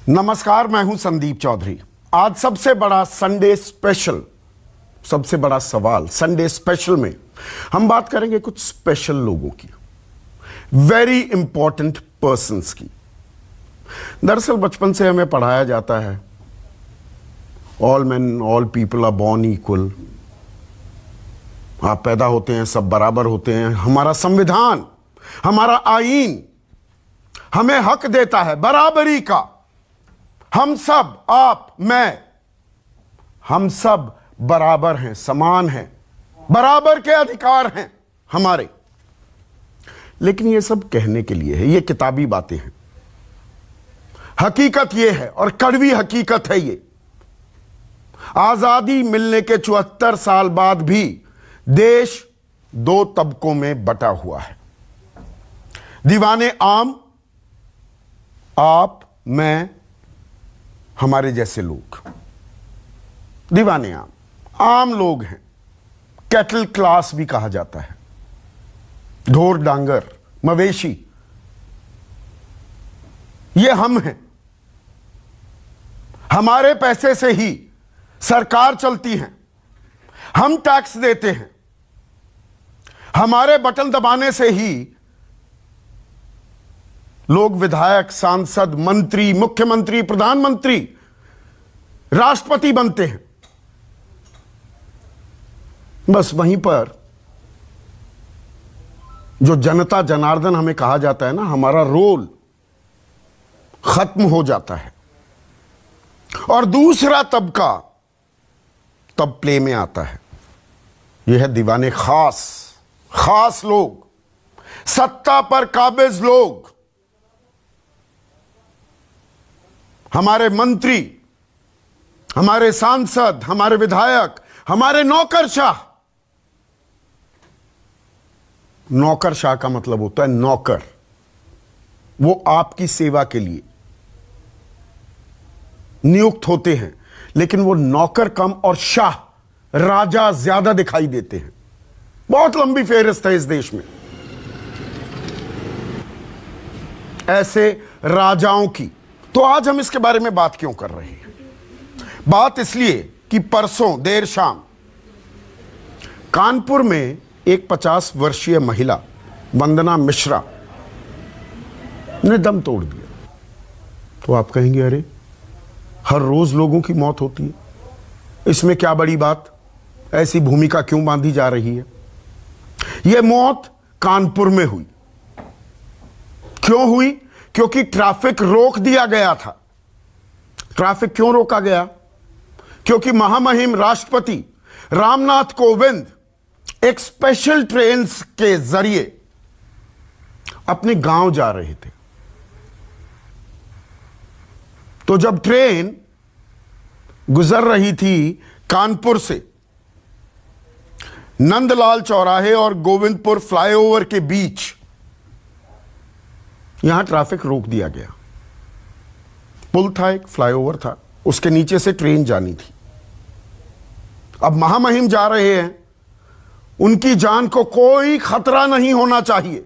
नमस्कार, मैं हूं संदीप चौधरी। आज सबसे बड़ा संडे स्पेशल, सबसे बड़ा सवाल संडे स्पेशल में हम बात करेंगे कुछ स्पेशल लोगों की, वेरी इंपॉर्टेंट पर्संस की। दरअसल बचपन से हमें पढ़ाया जाता है all man all people are born equal. आप पैदा होते हैं, सब बराबर होते हैं। हमारा संविधान, हमारा आईन हमें हक देता है बराबरी का। हम सब, आप, मैं, हम सब बराबर हैं, समान हैं, बराबर के अधिकार हैं हमारे। लेकिन ये सब कहने के लिए है, ये किताबी बातें हैं। हकीकत ये है, और कड़वी हकीकत है ये, आजादी मिलने के 74 साल बाद भी देश दो तबकों में बटा हुआ है। दीवाने आम, आप, मैं, हमारे जैसे लोग दीवाने आम लोग हैं। कैटल क्लास भी कहा जाता है। ढोर डांगर, मवेशी, ये हम हैं। हमारे पैसे से ही सरकार चलती है, हम टैक्स देते हैं। हमारे बटन दबाने से ही लोग विधायक, सांसद, मंत्री, मुख्यमंत्री, प्रधानमंत्री, राष्ट्रपति बनते हैं। बस वहीं पर जो जनता जनार्दन हमें कहा जाता है ना, हमारा रोल खत्म हो जाता है। और दूसरा तबका तब प्ले में आता है। यह है दीवाने खास लोग, सत्ता पर काबिज लोग, हमारे मंत्री, हमारे सांसद, हमारे विधायक, हमारे नौकरशाह। नौकरशाह का मतलब होता है नौकर, वो आपकी सेवा के लिए नियुक्त होते हैं। लेकिन वो नौकर कम और शाह, राजा ज्यादा दिखाई देते हैं। बहुत लंबी फेहरिस्त है इस देश में ऐसे राजाओं की। तो आज हम इसके बारे में बात क्यों कर रहे हैं? बात इसलिए कि परसों देर शाम कानपुर में एक 50 वर्षीय महिला वंदना मिश्रा ने दम तोड़ दिया। तो आप कहेंगे, अरे हर रोज लोगों की मौत होती है, इसमें क्या बड़ी बात, ऐसी भूमिका क्यों बांधी जा रही है? यह मौत कानपुर में हुई। क्यों हुई? क्योंकि ट्रैफिक रोक दिया गया था। ट्रैफिक क्यों रोका गया? क्योंकि महामहिम राष्ट्रपति रामनाथ कोविंद एक स्पेशल ट्रेन के जरिए अपने गांव जा रहे थे। तो जब ट्रेन गुजर रही थी कानपुर से, नंदलाल चौराहे और गोविंदपुर फ्लाईओवर के बीच, यहां ट्रैफिक रोक दिया गया। पुल था, एक फ्लाईओवर था, उसके नीचे से ट्रेन जानी थी। अब महामहिम जा रहे हैं, उनकी जान को कोई खतरा नहीं होना चाहिए,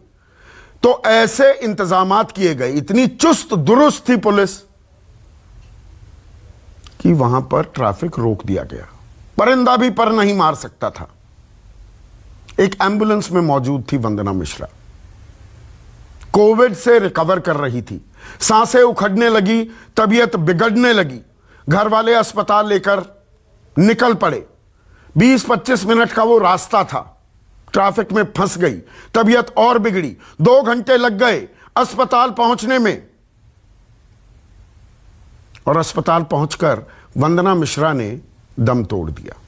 तो ऐसे इंतजामात किए गए। इतनी चुस्त दुरुस्त थी पुलिस कि वहां पर ट्रैफिक रोक दिया गया। परिंदा भी पर नहीं मार सकता था। एक एम्बुलेंस में मौजूद थी वंदना मिश्रा, कोविड से रिकवर कर रही थी। सांसें उखड़ने लगी, तबीयत बिगड़ने लगी। घर वाले अस्पताल लेकर निकल पड़े। 20-25 मिनट का वो रास्ता था। ट्रैफिक में फंस गई, तबीयत और बिगड़ी। 2 घंटे लग गए अस्पताल पहुंचने में। और अस्पताल पहुंचकर वंदना मिश्रा ने दम तोड़ दिया।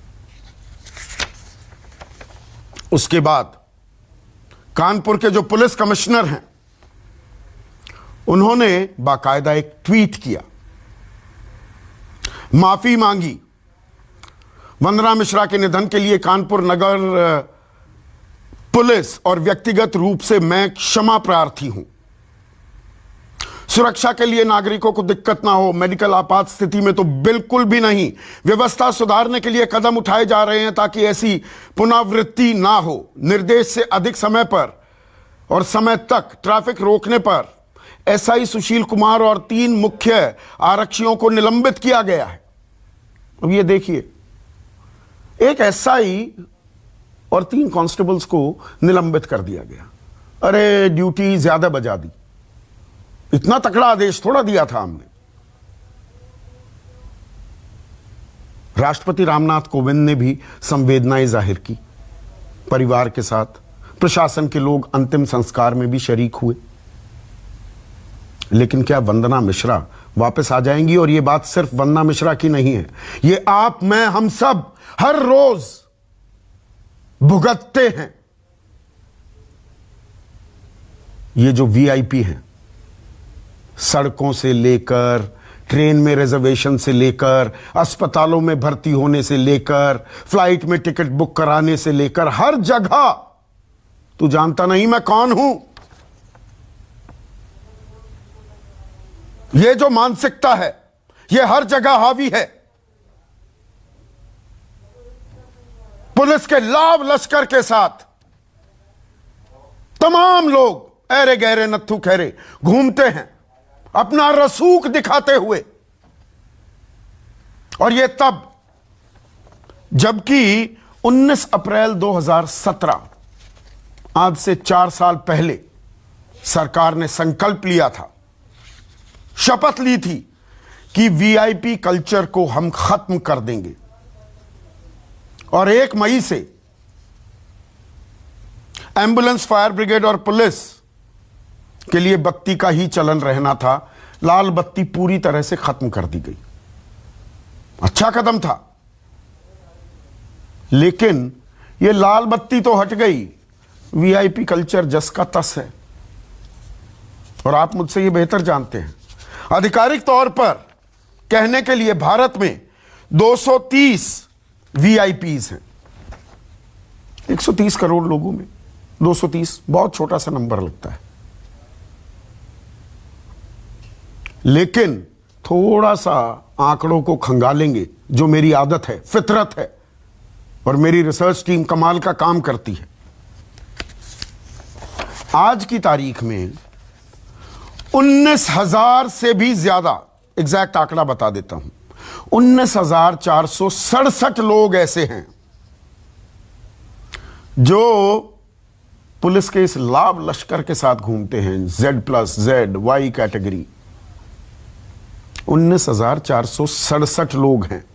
उसके बाद कानपुर के जो पुलिस कमिश्नर हैं, उन्होंने बाकायदा एक ट्वीट किया, माफी मांगी। वंदना मिश्रा के निधन के लिए कानपुर नगर पुलिस और व्यक्तिगत रूप से मैं क्षमा प्रार्थी हूं। सुरक्षा के लिए नागरिकों को दिक्कत ना हो, मेडिकल आपात स्थिति में तो बिल्कुल भी नहीं। व्यवस्था सुधारने के लिए कदम उठाए जा रहे हैं ताकि ऐसी पुनरावृत्ति ना हो। निर्देश से अधिक समय पर और समय तक ट्रैफिक रोकने पर एसआई सुशील कुमार और 3 मुख्य आरक्षियों को निलंबित किया गया है। अब ये देखिए, एक एसआई और 3 कांस्टेबल्स को निलंबित कर दिया गया। अरे ड्यूटी ज्यादा बजा दी, इतना तकड़ा आदेश थोड़ा दिया था हमने। राष्ट्रपति रामनाथ कोविंद ने भी संवेदनाएं जाहिर की, परिवार के साथ प्रशासन के लोग अंतिम संस्कार में भी शरीक हुए। लेकिन क्या वंदना मिश्रा वापस आ जाएंगी? और यह बात सिर्फ वंदना मिश्रा की नहीं है, ये आप, मैं, हम सब हर रोज भुगतते हैं। ये जो वीआईपी हैं, सड़कों से लेकर, ट्रेन में रिजर्वेशन से लेकर, अस्पतालों में भर्ती होने से लेकर, फ्लाइट में टिकट बुक कराने से लेकर, हर जगह तू जानता नहीं मैं कौन हूं, यह जो मानसिकता है यह हर जगह हावी है। पुलिस के लाव लश्कर के साथ तमाम लोग ऐरे गहरे नत्थु खैरे घूमते हैं अपना रसूख दिखाते हुए, और यह तब जबकि 19 अप्रैल 2017, आज से 4 साल पहले सरकार ने संकल्प लिया था, शपथ ली थी कि वीआईपी कल्चर को हम खत्म कर देंगे। और 1 मई से एम्बुलेंस, फायर ब्रिगेड और पुलिस के लिए बत्ती का ही चलन रहना था। लाल बत्ती पूरी तरह से खत्म कर दी गई। अच्छा कदम था, लेकिन यह लाल बत्ती तो हट गई, वीआईपी कल्चर जस का तस है। और आप मुझसे यह बेहतर जानते हैं, आधिकारिक तौर पर कहने के लिए भारत में 230 वीआईपीज हैं। 130 करोड़ लोगों में 230 बहुत छोटा सा नंबर लगता है, लेकिन थोड़ा सा आंकड़ों को खंगालेंगे, जो मेरी आदत है, फितरत है, और मेरी रिसर्च टीम कमाल का काम करती है। आज की तारीख में 19,000 से भी ज्यादा, एग्जैक्ट आंकड़ा बता देता हूं, 19,467 लोग ऐसे हैं जो पुलिस के इस लाभ लश्कर के साथ घूमते हैं, Z+Z Y कैटेगरी। 19,467 लोग हैं,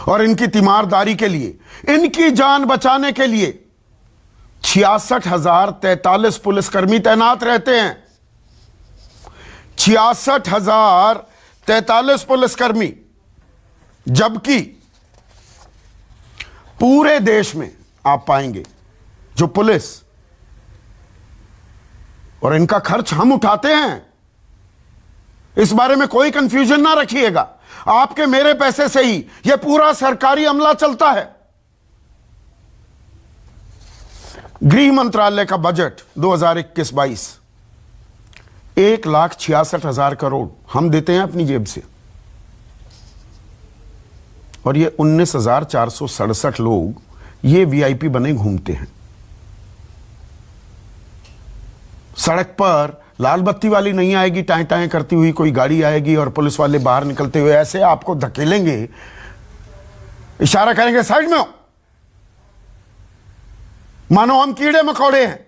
और इनकी तीमारदारी के लिए, इनकी जान बचाने के लिए 66,043 पुलिसकर्मी तैनात रहते हैं। 66,043 पुलिसकर्मी, जबकि पूरे देश में आप पाएंगे जो पुलिस, और इनका खर्च हम उठाते हैं, इस बारे में कोई कंफ्यूजन ना रखिएगा, आपके मेरे पैसे से ही यह पूरा सरकारी अमला चलता है। गृह मंत्रालय का बजट 2021-22 1,66,000 करोड़ हम देते हैं अपनी जेब से, और ये 19,467 लोग ये वीआईपी बने घूमते हैं। सड़क पर लाल बत्ती वाली नहीं आएगी, टाएं टाएं करती हुई कोई गाड़ी आएगी और पुलिस वाले बाहर निकलते हुए ऐसे आपको धकेलेंगे, इशारा करेंगे साइड में हो, मानो हम कीड़े मकोड़े हैं।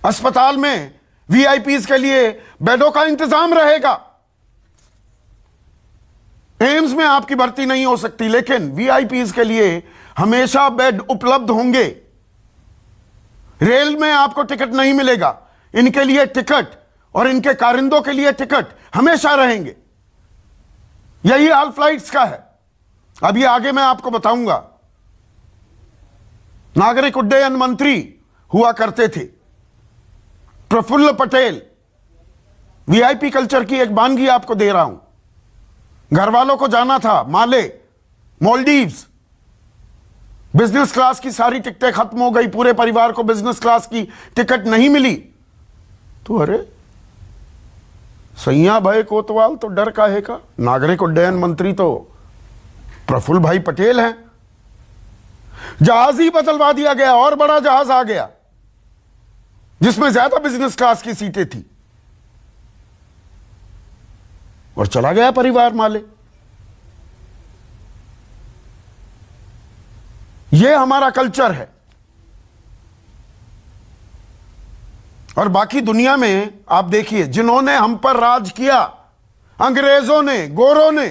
अस्पताल में वीआईपीज के लिए बेडों का इंतजाम रहेगा। एम्स में आपकी भर्ती नहीं हो सकती, लेकिन वीआईपीज के लिए हमेशा बेड उपलब्ध होंगे। रेल में आपको टिकट नहीं मिलेगा, इनके लिए टिकट और इनके कारिंदों के लिए टिकट हमेशा रहेंगे। यही हाल फ्लाइट्स का है। अब ये आगे मैं आपको बताऊंगा। नागरिक उड्डयन मंत्री हुआ करते थे प्रफुल्ल पटेल। वीआईपी कल्चर की एक वानगी आपको दे रहा हूं। घर वालों को जाना था माले, मालदीव्स, बिजनेस क्लास की सारी टिकटें खत्म हो गई, पूरे परिवार को बिजनेस क्लास की टिकट नहीं मिली। तो अरे सैया भाई कोतवाल तो डर काहे का, नागरिक उड्डयन मंत्री तो प्रफुल्ल भाई पटेल हैं। जहाज ही बदलवा दिया गया और बड़ा जहाज आ गया जिसमें ज्यादा बिजनेस क्लास की सीटें थी, और चला गया परिवार माले। यह हमारा कल्चर है। और बाकी दुनिया में आप देखिए, जिन्होंने हम पर राज किया, अंग्रेजों ने, गोरों ने,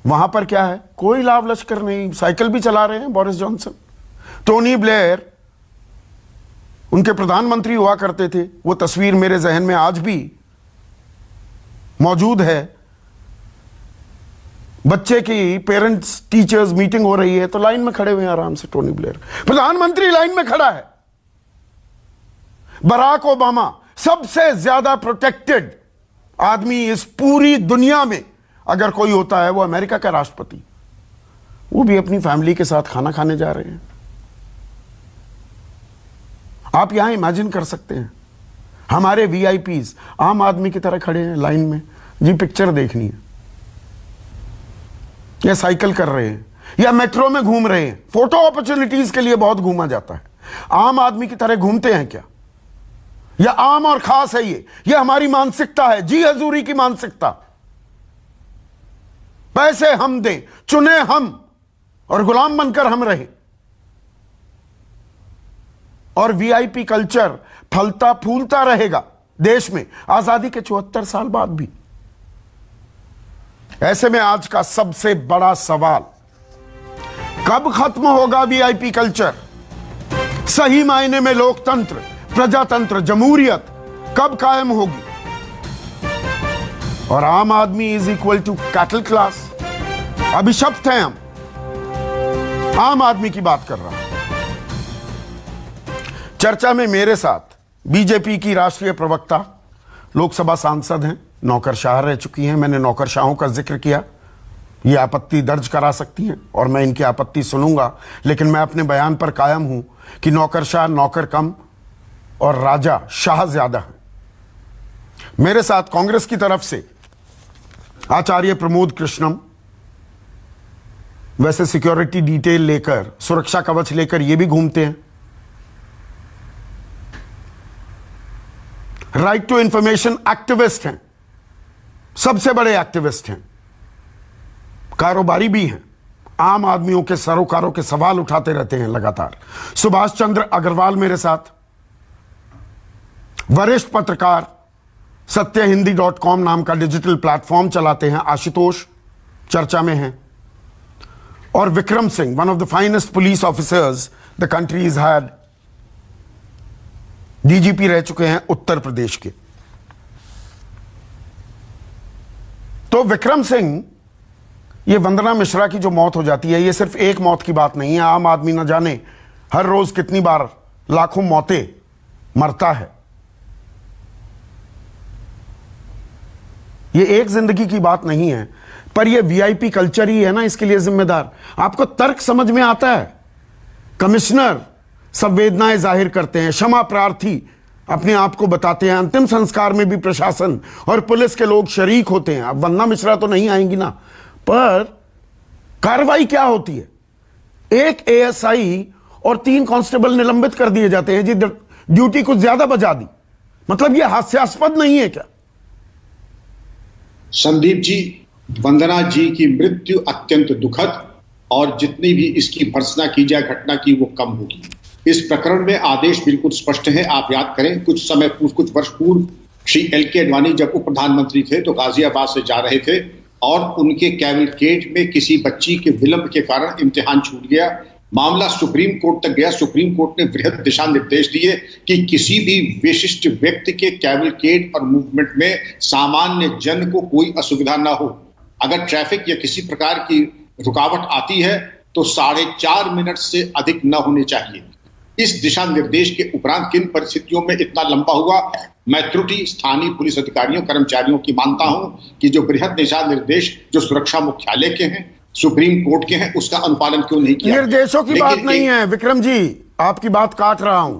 वहां पर क्या है? कोई लाभ लश्कर नहीं। साइकिल भी चला रहे हैं बोरिस जॉनसन। टोनी ब्लेयर उनके प्रधानमंत्री हुआ करते थे। वो तस्वीर मेरे जहन में आज भी मौजूद है। बच्चे की पेरेंट्स टीचर्स मीटिंग हो रही है तो लाइन में खड़े हुए हैं आराम से टोनी ब्लेयर। प्रधानमंत्री लाइन में खड़ा है। बराक ओबामा सबसे ज्यादा प्रोटेक्टेड आदमी इस पूरी दुनिया में अगर कोई होता है वो अमेरिका का राष्ट्रपति। वो भी अपनी फैमिली के साथ खाना खाने जा रहे हैं। आप यहां इमेजिन कर सकते हैं, हमारे वीआईपीज आम आदमी की तरह खड़े हैं लाइन में, जी पिक्चर देखनी है, या साइकिल कर रहे हैं, या मेट्रो में घूम रहे हैं। फोटो अपॉर्चुनिटीज के लिए बहुत घूमा जाता है। आम आदमी की तरह घूमते हैं क्या? या आम और खास है ये हमारी मानसिकता है, जी हजूरी की मानसिकता। पैसे हम दें, चुने हम, और गुलाम बनकर हम रहे। और वीआईपी कल्चर फलता फूलता रहेगा देश में आजादी के 74 साल बाद भी। ऐसे में आज का सबसे बड़ा सवाल, कब खत्म होगा वीआईपी कल्चर? सही मायने में लोकतंत्र, प्रजातंत्र, जमहूरियत कब कायम होगी? और आम आदमी is equal to cattle class. अभिशप्त हैं हम। आम आदमी की बात कर रहा हूं। चर्चा में मेरे साथ बीजेपी की राष्ट्रीय प्रवक्ता, लोकसभा सांसद हैं, नौकरशाह रह चुकी हैं। मैंने नौकरशाहों का जिक्र किया। ये आपत्ति दर्ज करा सकती हैं और मैं इनकी आपत्ति सुनूंगा, लेकिन मैं अपने बयान पर कायम हूं कि नौकरशाह नौकर कम और राजा शाह ज्यादा है। मेरे साथ कांग्रेस की तरफ से आचार्य प्रमोद कृष्णम, वैसे सिक्योरिटी डिटेल लेकर, सुरक्षा कवच लेकर ये भी घूमते हैं। राइट टू इंफॉर्मेशन एक्टिविस्ट हैं, सबसे बड़े एक्टिविस्ट हैं, कारोबारी भी हैं, आम आदमियों के सरोकारों के सवाल उठाते रहते हैं लगातार। सुभाष चंद्र अग्रवाल मेरे साथ, वरिष्ठ पत्रकार, सत्यहिंदी.com नाम का डिजिटल प्लेटफॉर्म चलाते हैं, आशुतोष चर्चा में हैं। और Vikram Singh, one of the finest police officers the country is had, DGP रह चुके हैं उत्तर प्रदेश के। तो विक्रम सिंह, ये वंदना मिश्रा की जो मौत हो जाती है, ये सिर्फ एक मौत की बात नहीं है। आम आदमी न जाने हर रोज कितनी बार लाखों मौतें मरता है। ये एक जिंदगी की बात नहीं है, पर ये वीआईपी कल्चर ही है ना इसके लिए जिम्मेदार। आपको तर्क समझ में आता है? कमिश्नर संवेदनाएं जाहिर करते हैं, क्षमा प्रार्थी अपने आप को बताते हैं, अंतिम संस्कार में भी प्रशासन और पुलिस के लोग शरीक होते हैं। अब वंदना मिश्रा तो नहीं आएंगी ना, पर कार्रवाई क्या होती है? एक एएसआई और 3 कांस्टेबल निलंबित कर दिए जाते हैं जी, ड्यूटी कुछ ज्यादा बजा दी। मतलब ये हास्यास्पद नहीं है क्या? संदीप जी, वंदना जी की मृत्यु अत्यंत दुखद, और जितनी भी इसकी भर्त्सना की जाए घटना की वो कम होगी। इस प्रकरण में आदेश बिल्कुल स्पष्ट है। आप याद करें, कुछ वर्ष पूर्व श्री एल.के. अडवाणी जब उप प्रधानमंत्री थे तो गाजियाबाद से जा रहे थे और उनके कैबिनेट में किसी बच्ची के विलंब के कारण इम्तिहान छूट गया। मामला सुप्रीम कोर्ट तक गया। सुप्रीम कोर्ट ने वृहद दिशा निर्देश दिए कि किसी भी विशिष्ट व्यक्ति के कैबिनेट और मूवमेंट में सामान्य जन को कोई असुविधा ना हो। अगर ट्रैफिक या किसी प्रकार की रुकावट आती है तो 4.5 मिनट से अधिक न होने चाहिए। इस दिशा निर्देश के उपरांत किन परिस्थितियों में इतना लंबा हुआ, मैं त्रुटि स्थानीय पुलिस अधिकारियों कर्मचारियों की मानता हूं कि जो बृहद दिशा निर्देश जो सुरक्षा मुख्यालय के हैं, सुप्रीम कोर्ट के हैं, उसका अनुपालन क्यों नहीं किया? निर्देशों की बात नहीं है विक्रम जी, आपकी बात काट रहा हूं।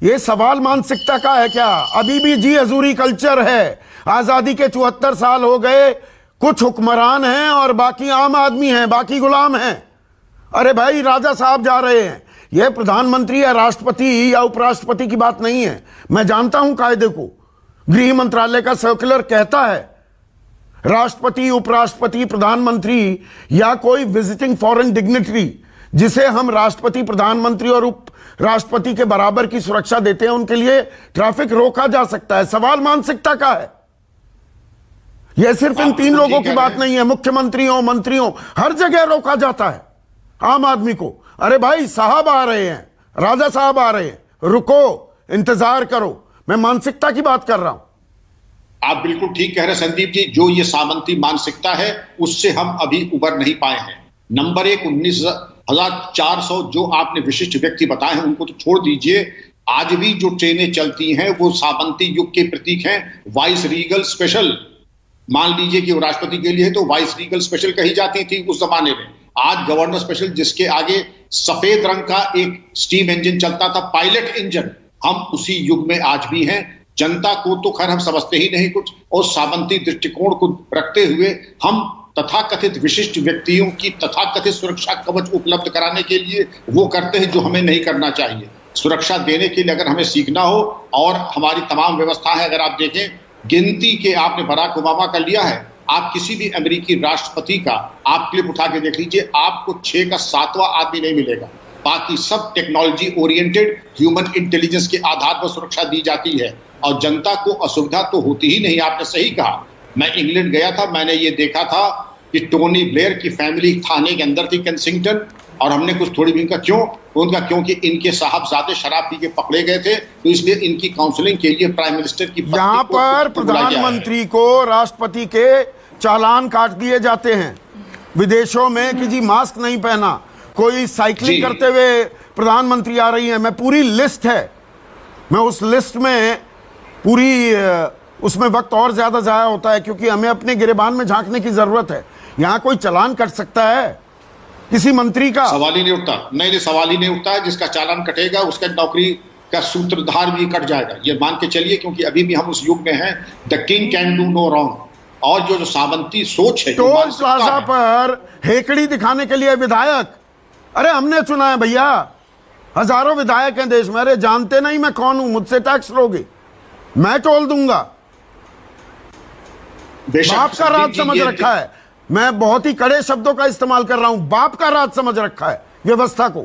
यह सवाल मानसिकता का है क्या? अभी भी जी हजूरी कल्चर है। आजादी के 74 साल हो गए, कुछ हुक्मरान हैं और बाकी आम आदमी हैं, बाकी गुलाम हैं। अरे भाई, राजा साहब जा रहे हैं। यह प्रधानमंत्री या राष्ट्रपति या उपराष्ट्रपति की बात नहीं है। मैं जानता हूं कायदे को। गृह मंत्रालय का सर्कुलर कहता है राष्ट्रपति, उपराष्ट्रपति, प्रधानमंत्री या कोई विजिटिंग फॉरेन डिग्निटरी जिसे हम राष्ट्रपति, प्रधानमंत्री और उपराष्ट्रपति के बराबर की सुरक्षा देते हैं, उनके लिए ट्रैफिक रोका जा सकता है। सवाल मानसिकता का है। यह सिर्फ इन 3 लोगों की बात नहीं है, मुख्यमंत्रियों, मंत्रियों, हर जगह रोका जाता है आम आदमी को। अरे भाई साहब आ रहे हैं, राजा साहब आ रहे हैं, रुको, इंतजार करो। मैं मानसिकता की बात कर रहा हूं। आप बिल्कुल ठीक कह रहे हैं संदीप जी। जो ये सामंती मानसिकता है उससे हम अभी उबर नहीं पाए हैं। नंबर 1, 19,400 जो आपने विशिष्ट व्यक्ति बताए हैं उनको तो छोड़ दीजिए। आज भी जो ट्रेनें चलती हैं वो सामंती युग के प्रतीक हैं। वाइस रीगल स्पेशल, मान लीजिए कि वो राष्ट्रपति के लिए तो वाइस रीगल स्पेशल कही जाती थी उस जमाने में। आज गवर्नर स्पेशल, जिसके आगे सफेद रंग का एक स्टीम इंजन चलता था, पायलट इंजन, हम उसी युग में आज भी हैं। जनता को तो खैर हम समझते ही नहीं कुछ, और सामंती दृष्टिकोण को रखते हुए हम तथाकथित विशिष्ट व्यक्तियों की तथाकथित सुरक्षा कवच उपलब्ध कराने के लिए वो करते हैं जो हमें नहीं करना चाहिए। सुरक्षा देने के लिए अगर हमें सीखना हो, और हमारी तमाम व्यवस्था है, अगर आप देखें गिनती के, आपने बराक ओबामा का लिया है, आप किसी भी अमेरिकी राष्ट्रपति का आप क्लिप उठा के देख लीजिए, आपको 6 का 7वां आदमी नहीं मिलेगा। बाकी सब टेक्नोलॉजी ओरिएंटेड, ह्यूमन इंटेलिजेंस के आधार पर सुरक्षा दी जाती है, और जनता को असुविधा तो होती ही नहीं। आपने सही कहा। मैं इंग्लैंड गया था, मैंने ये देखा था कि टोनी ब्लेयर की फैमिली थाने के अंदर थी केंसिंगटन, और हमने कुछ थोड़ी भी क्यों, उनका क्योंकि इनके साहबजादे शराब पी के पकड़े गए थे, तो इसलिए इनकी काउंसलिंग के लिए प्राइम मिनिस्टर की यहां पर प्रधानमंत्री को राष्ट्रपति के चालान काट दिए जाते हैं विदेशों में कि जी मास्क नहीं पहना, कोई साइकिलिंग करते हुए प्रधानमंत्री आ रही है। मैं पूरी लिस्ट है, मैं उस लिस्ट में पूरी, उसमें वक्त और ज्यादा जाया होता है क्योंकि हमें अपने गिरेबान में झांकने की जरूरत है। यहां कोई चालान कट सकता है किसी मंत्री का? सवाल ही नहीं उठता। नहीं, सवाल ही नहीं उठता है। जिसका चालान कटेगा उसका नौकरी का सूत्रधार भी कट जाएगा, ये मान के चलिए, क्योंकि अभी भी हम उस युग में हैं। The king can do no wrong. और जो सामंती सोच है, टोल प्लाजा पर हेकड़ी दिखाने के लिए विधायक, अरे हमने चुना है भैया, हजारों विधायक हैं देश में। अरे जानते नहीं मैं कौन हूं, मुझसे टैक्स लोगे, मैं टोल दूंगा। बाप का राज समझ रखा है। मैं बहुत ही कड़े शब्दों का इस्तेमाल कर रहा हूं। बाप का राज समझ रखा है व्यवस्था को।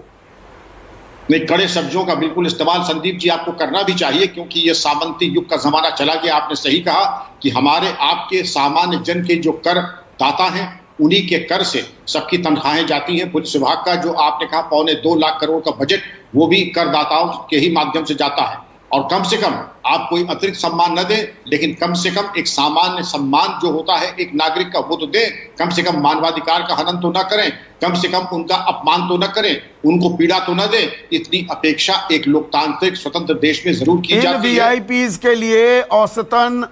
नहीं, कड़े शब्दों का बिल्कुल इस्तेमाल संदीप जी आपको करना भी चाहिए, क्योंकि ये सामंती युग का जमाना चला गया। आपने सही कहा कि हमारे आपके सामान्य जन के जो कर दाता हैं उन्हीं के कर से सबकी तनख्वाहें जाती हैं। पुलिस विभाग का जो आपने कहा 2.25 लाख करोड़ का बजट, वो भी करदाताओं के ही माध्यम से जाता है। और कम से कम आप कोई अतिरिक्त सम्मान न दें, लेकिन कम से कम एक सामान्य सम्मान जो होता है एक नागरिक का, वो तो दें। कम से कम मानवाधिकार का हनन तो न करें, कम से कम उनका अपमान तो न करें, उनको पीड़ा तो न दें। इतनी अपेक्षा एक लोकतांत्रिक स्वतंत्र देश में जरूर की जाती है। वीआईपीज के लिए औसतन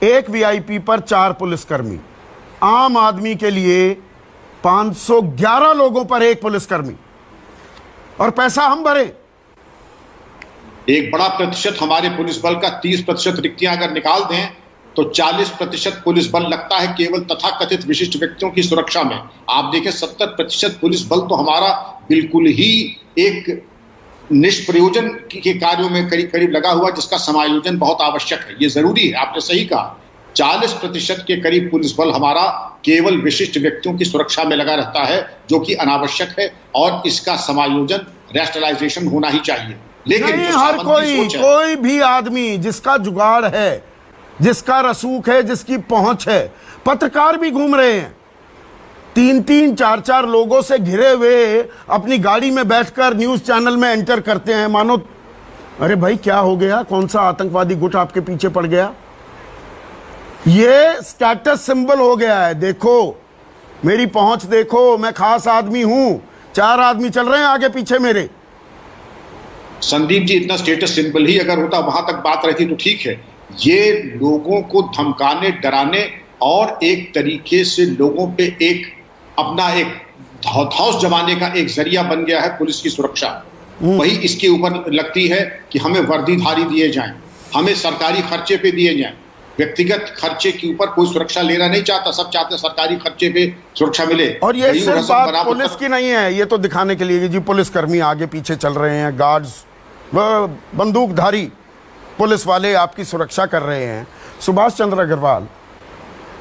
एक वीआईपी पर 4 पुलिसकर्मी, आम आदमी के लिए 511 लोगों पर 1 पुलिसकर्मी, और पैसा हम भरे। एक बड़ा प्रतिशत हमारे पुलिस बल का 30% रिक्तियां अगर निकाल दें तो 40% पुलिस बल लगता है केवल तथाकथित विशिष्ट व्यक्तियों की सुरक्षा में। आप देखें 70% पुलिस बल तो हमारा बिल्कुल ही एक निष्प्रयोजन के कार्यों में करीब करीब लगा हुआ, जिसका समायोजन बहुत आवश्यक है। ये जरूरी है, आपने सही कहा। 40% के करीब पुलिस बल हमारा केवल विशिष्ट व्यक्तियों की सुरक्षा में लगा रहता है, जो कि अनावश्यक है, और इसका समायोजन रैशनलाइजेशन होना ही चाहिए। लेकिन नहीं, हर कोई भी आदमी जिसका जुगाड़ है, जिसका रसूख है, जिसकी पहुंच है, पत्रकार भी घूम रहे हैं 3-3, 4-4 लोगों से घिरे हुए, अपनी गाड़ी में बैठकर न्यूज चैनल में एंटर करते हैं मानो अरे भाई क्या हो गया, कौन सा आतंकवादी गुट आपके पीछे पड़ गया। ये स्टेटस सिंबल हो गया है। देखो मेरी पहुंच, देखो मैं खास आदमी हूं, 4 आदमी चल रहे हैं आगे पीछे मेरे। संदीप जी, इतना स्टेटस सिंबल ही अगर होता, वहां तक बात रहती तो ठीक है। ये लोगों को धमकाने, डराने और एक तरीके से लोगों पे एक अपना एक धौस जमाने का एक जरिया बन गया है पुलिस की सुरक्षा। वही इसके ऊपर लगती है कि हमें वर्दीधारी दिए जाएं, हमें सरकारी खर्चे पे दिए जाएं, व्यक्तिगत खर्चे के ऊपर कोई सुरक्षा लेना नहीं चाहता, सब चाहते हैं सरकारी खर्चे पे सुरक्षा मिले। और ये सिर्फ बात पुलिस की नहीं है, ये तो दिखाने के लिए कि जी पुलिसकर्मी आगे पीछे चल रहे हैं, गार्ड्स व बंदूकधारी पुलिस वाले आपकी सुरक्षा कर रहे हैं। सुभाष चंद्र अग्रवाल,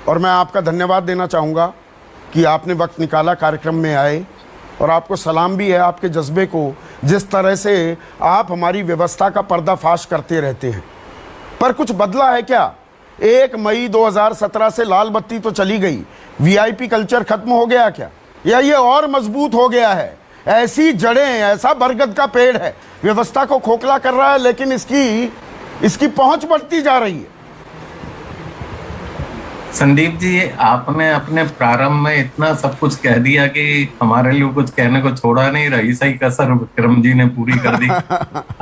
और मैं आपका धन्यवाद देना चाहूँगा कि आपने वक्त निकाला, कार्यक्रम में आए, और आपको सलाम भी है आपके जज्बे को, जिस तरह से आप हमारी व्यवस्था का पर्दाफाश करते रहते हैं। पर कुछ बदला है क्या? 1 मई 2017 से लाल बत्ती तो चली गई, वीआईपी कल्चर खत्म हो गया क्या, या ये और मजबूत हो गया है? ऐसी जड़ें, ऐसा बरगद का पेड़ है, व्यवस्था को खोखला कर रहा है, लेकिन इसकी पहुंच बढ़ती जा रही है। संदीप जी, आपने अपने प्रारंभ में इतना सब कुछ कह दिया कि हमारे लिए कुछ कहने को छोड़ा नहीं, रही सही कसर विक्रम जी ने पूरी कर दी।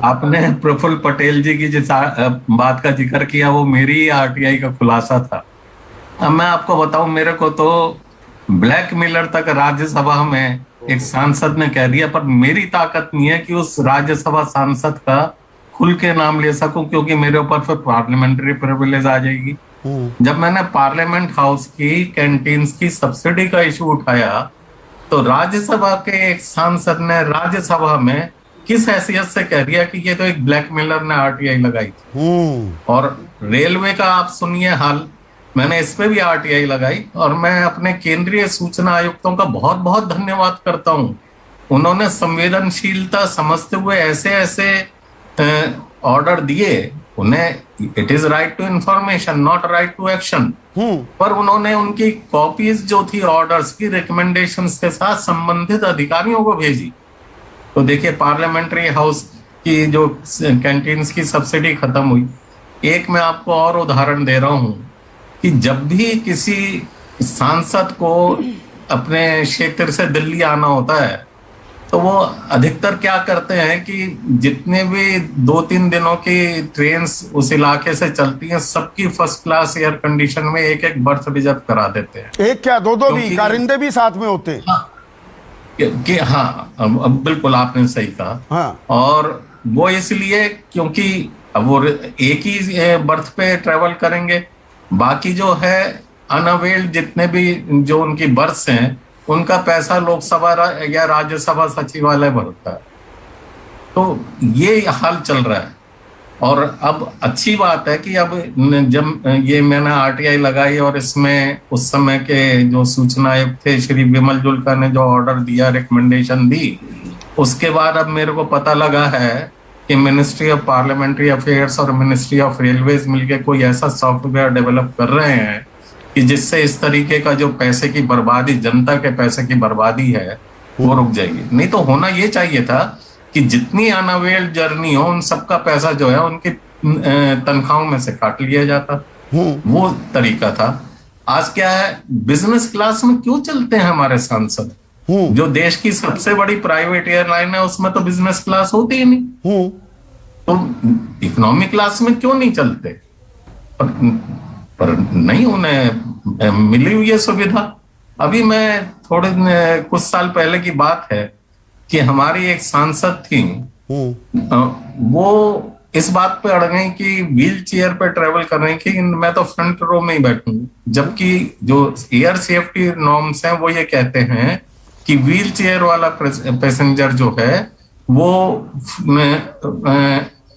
आपने प्रफुल्ल पटेल जी की जिस बात का जिक्र किया, वो मेरी आरटीआई का खुलासा था। अब मैं आपको बताऊं, मेरे को तो ब्लैकमेलर तक राज्यसभा में एक सांसद ने कह दिया, पर मेरी ताकत नहीं है कि उस राज्यसभा सांसद का खुल के नाम ले सकूं, क्योंकि मेरे ऊपर फिर पार्लियामेंट्री प्रिविलेज आ जाएगी। जब मैंने पार्लियामेंट हाउस की कैंटीन्स की सब्सिडी का इशू उठाया, तो राज्यसभा के एक सांसद ने राज्यसभा में किस हैसियत से कह दिया कि ये तो एक ब्लैकमेलर ने आरटीआई लगाई थी। और रेलवे का आप सुनिए हाल, मैंने इस पे भी आरटीआई लगाई, और मैं अपने केंद्रीय सूचना आयुक्तों का बहुत बहुत धन्यवाद करता हूं। उन्होंने संवेदनशीलता समझते हुए ऐसे ऐसे ऑर्डर दिए। उन्हें it is right to information, not right to action, पर उन्होंने उनकी कॉपीज जो थी ऑर्डर्स की, रिकमेंडेशंस के साथ संबंधित अधिकारियों को भेजी। तो देखिए, पार्लियामेंट्री हाउस की जो कैंटीन्स की सब्सिडी खत्म हुई। एक मैं आपको और उदाहरण दे रहा हूं कि जब भी किसी सांसद को अपने क्षेत्र से दिल्ली आना होता है, तो वो अधिकतर क्या करते हैं कि जितने भी 2-3 दिनों की ट्रेन उस इलाके से चलती हैं, सबकी फर्स्ट क्लास एयर कंडीशन में एक बर्थ रिजर्व करा देते हैं। एक क्या, दो भी, कारिंदे भी साथ में होते हैं। हाँ, बिल्कुल आपने सही कहा। हाँ। और वो इसलिए क्योंकि अब वो एक ही बर्थ पे ट्रेवल करेंगे, बाकी जो है अनअवेल्ड जितने भी जो उनकी बर्थ्स हैं, उनका पैसा लोकसभा या राज्यसभा सचिवालय भरता है। तो ये हाल चल रहा है। और अब अच्छी बात है कि अब जब ये मैंने आरटीआई लगाई और इसमें उस समय के जो सूचना आयुक्त थे श्री विमल जुल्का ने जो ऑर्डर दिया, रिकमेंडेशन दी, उसके बाद अब मेरे को पता लगा है कि मिनिस्ट्री ऑफ पार्लियामेंट्री अफेयर्स और मिनिस्ट्री ऑफ रेलवेज मिलकर कोई ऐसा सॉफ्टवेयर डेवलप कर रहे हैं कि जिससे इस तरीके का जो पैसे की बर्बादी, जनता के पैसे की बर्बादी है, वो रुक जाएगी। नहीं तो होना ये चाहिए था कि जितनी अनअवेल्ड जर्नी हो, उन सबका पैसा जो है उनकी तनख्वाहों में से काट लिया जाता। वो तरीका था। आज क्या है, बिजनेस क्लास में क्यों चलते हैं हमारे सांसद? जो देश की सबसे बड़ी प्राइवेट एयरलाइन है, उसमें तो बिजनेस क्लास होती ही नहीं। तो इकोनॉमिक क्लास में क्यों नहीं चलते? पर नहीं, उन्हें मिली हुई है सुविधा। अभी मैं कुछ साल पहले की बात है कि हमारी एक सांसद थी, वो इस बात पे अड़ गई कि व्हील चेयर पे ट्रेवल कर रही थी, मैं तो फ्रंट रो में ही बैठूंगी, जबकि जो एयर सेफ्टी नॉर्म्स हैं वो ये कहते हैं कि व्हील चेयर वाला पैसेंजर जो है वो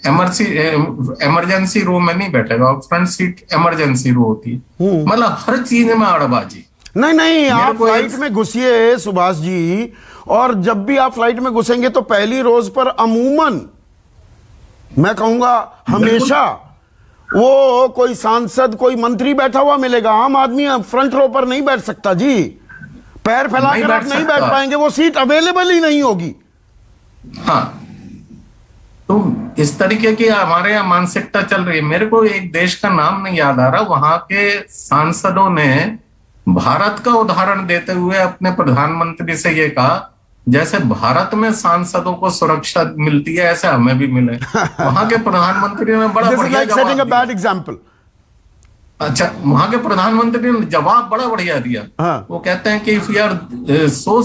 इमरजेंसी रो में नहीं बैठेगा, फ्रंट सीट इमरजेंसी रो होती है। मतलब हर चीज में अड़बाजी। नहीं, आप फ्लाइट में घुसिए सुभाष जी, और जब भी आप फ्लाइट में घुसेंगे तो पहली रोज पर अमूमन, मैं कहूंगा हमेशा, वो कोई सांसद, कोई मंत्री बैठा हुआ मिलेगा। आम आदमी फ्रंट रो पर नहीं बैठ सकता जी, पैर फैलाकर आप नहीं बैठ पाएंगे, वो सीट अवेलेबल ही नहीं होगी। हाँ, तो इस तरीके की हमारे यहाँ मानसिकता चल रही है। मेरे को एक देश का नाम नहीं याद आ रहा, वहां के सांसदों ने भारत का उदाहरण देते हुए अपने प्रधानमंत्री से ये कहा, जैसे भारत में सांसदों को सुरक्षा मिलती है ऐसे हमें भी मिले। वहां के प्रधानमंत्री ने बड़ा बढ़िया जवाब दिया। अच्छा, वहां के प्रधानमंत्री ने जवाब बड़ा बढ़िया दिया। वो कहते हैं कि if you are so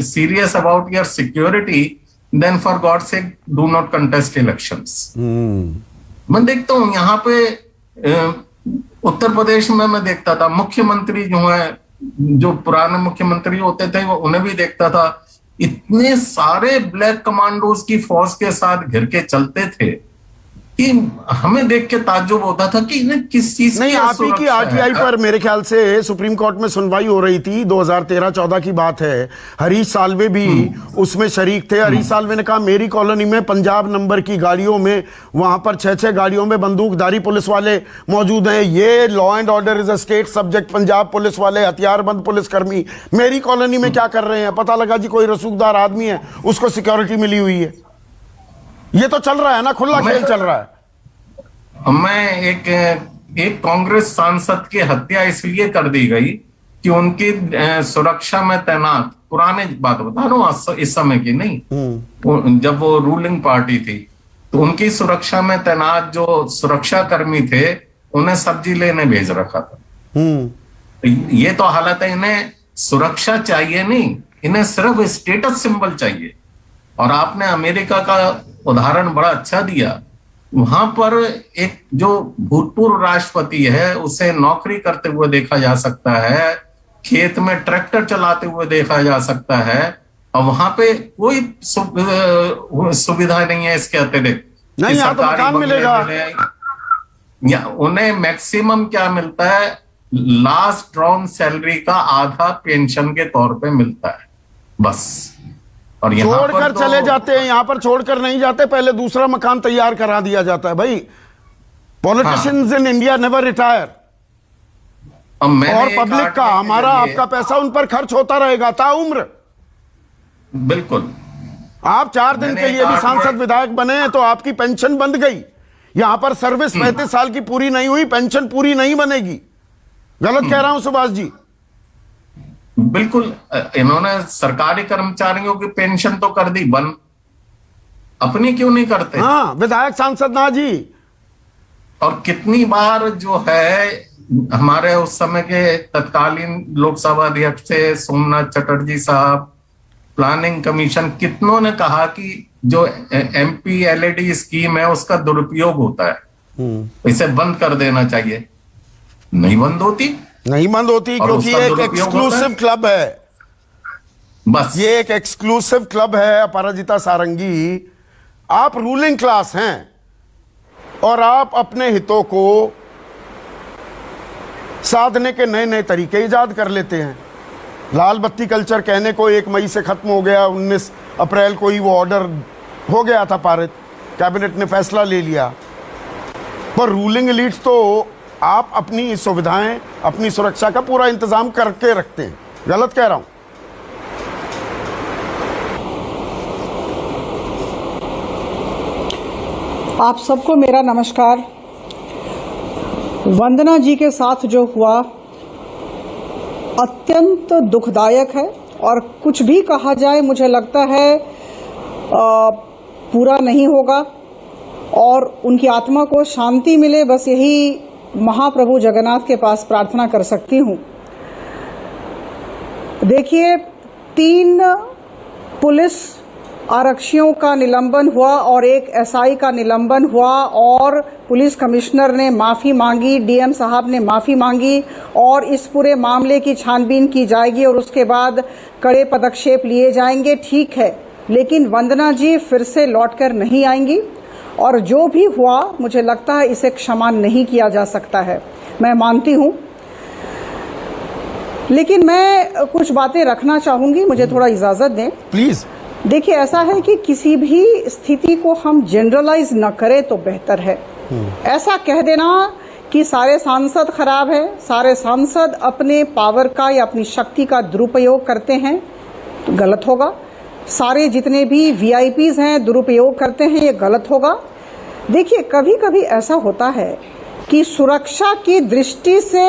serious about your security, then for God sake do not contest elections. मैं देखता हूं यहाँ पे उत्तर प्रदेश में मैं देखता था मुख्यमंत्री जो है, जो पुराने मुख्यमंत्री होते थे वो उन्हें भी देखता था, इतने सारे ब्लैक कमांडोज की फोर्स के साथ घिर के चलते थे कि हमें देख के ताज्जुब होता था कि इन्हें किस चीज नहीं, की आप ही की सुरक्षा आरटीआई है। पर मेरे ख्याल से सुप्रीम कोर्ट में सुनवाई हो रही थी, 2013-14 की बात है। हरीश साल्वे भी उसमें शरीक थे। हरीश साल्वे ने कहा मेरी कॉलोनी में पंजाब नंबर की गाड़ियों में, वहां पर 6-6 गाड़ियों में बंदूकधारी पुलिस वाले मौजूद हैं। ये law and order is a state subject. Punjab police वाले हथियारबंद पुलिसकर्मी मेरी कॉलोनी में क्या कर रहे हैं? पता लगा जी कोई रसूखदार आदमी है, उसको सिक्योरिटी मिली हुई है। ये तो चल रहा है ना, खुला खेल चल रहा है। मैं एक कांग्रेस सांसद की हत्या इसलिए कर दी गई कि उनकी सुरक्षा में तैनात, पुराने बात बता रहा हूं, इस समय की नहीं, जब वो रूलिंग पार्टी थी, तो उनकी सुरक्षा में तैनात जो सुरक्षा कर्मी थे उन्हें सब्जी लेने भेज रखा था। ये तो हालत है, इन्हें सुरक्षा चाहिए नहीं, इन्हें सिर्फ स्टेटस सिंबल चाहिए। और आपने अमेरिका का उदाहरण बड़ा अच्छा दिया। वहां पर एक जो भूतपूर्व राष्ट्रपति है उसे नौकरी करते हुए देखा जा सकता है, खेत में ट्रैक्टर चलाते हुए देखा जा सकता है, और वहां पे कोई सुविधा नहीं है इसके अतिरिक्त। नहीं, यहाँ तो मकान मिलेगा। उन्हें मैक्सिमम क्या मिलता है, लास्ट ड्रॉन सैलरी का आधा पेंशन के तौर पे मिलता है बस। और छोड़कर चले जाते हैं, यहां पर छोड़कर नहीं जाते, पहले दूसरा मकान तैयार करा दिया जाता है भाई। Politicians in India never retire. और पब्लिक का, हमारा, आपका पैसा उन पर खर्च होता रहेगा ताउम्र। बिल्कुल। आप 4 दिन के लिए भी सांसद विधायक बने तो आपकी पेंशन बंद गई। यहां पर सर्विस 35 साल की पूरी नहीं हुई, पेंशन पूरी नहीं बनेगी। गलत कह रहा हूं सुभाष जी? बिल्कुल। इन्होंने सरकारी कर्मचारियों की पेंशन तो कर दी बंद, अपनी क्यों नहीं करते? हाँ, विधायक सांसद ना जी। और कितनी बार जो है हमारे उस समय के तत्कालीन लोकसभा अध्यक्ष थे सोमनाथ चटर्जी साहब, प्लानिंग कमीशन, कितनों ने कहा कि जो MPLAD स्कीम है उसका दुरुपयोग होता है, इसे बंद कर देना चाहिए। नहीं बंद होती क्योंकि ये एक एक्सक्लूसिव क्लब है। बस ये एक एक्सक्लूसिव क्लब है। अपराजिता सारंगी, आप रूलिंग क्लास हैं और आप अपने हितों को साधने के नए नए तरीके इजाद कर लेते हैं। लाल बत्ती कल्चर कहने को 1 मई से खत्म हो गया, 19 अप्रैल को ही वो ऑर्डर हो गया था पारित, कैबिनेट ने फैसला ले लिया। पर रूलिंग एलीट्स तो आप अपनी सुविधाएं, अपनी सुरक्षा का पूरा इंतजाम करके रखते हैं। गलत कह रहा हूं? आप सबको मेरा नमस्कार। वंदना जी के साथ जो हुआ अत्यंत दुखदायक है, और कुछ भी कहा जाए मुझे लगता है पूरा नहीं होगा, और उनकी आत्मा को शांति मिले, बस यही महाप्रभु जगन्नाथ के पास प्रार्थना कर सकती हूँ। देखिए, 3 पुलिस आरक्षियों का निलंबन हुआ और 1 SI का निलंबन हुआ, और पुलिस कमिश्नर ने माफ़ी मांगी, DM साहब ने माफ़ी मांगी, और इस पूरे मामले की छानबीन की जाएगी और उसके बाद कड़े पदक्षेप लिए जाएंगे। ठीक है, लेकिन वंदना जी फिर से लौटकर नहीं आएंगी, और जो भी हुआ मुझे लगता है इसे क्षमा नहीं किया जा सकता है, मैं मानती हूँ। लेकिन मैं कुछ बातें रखना चाहूंगी, मुझे थोड़ा इजाजत दें प्लीज। देखिए, ऐसा है कि किसी भी स्थिति को हम जनरलाइज न करें तो बेहतर है। ऐसा कह देना कि सारे सांसद खराब है, सारे सांसद अपने पावर का या अपनी शक्ति का दुरुपयोग करते हैं, तो गलत होगा। सारे जितने भी VIPs हैं दुरुपयोग करते हैं, ये गलत होगा। देखिए, कभी कभी ऐसा होता है कि सुरक्षा की दृष्टि से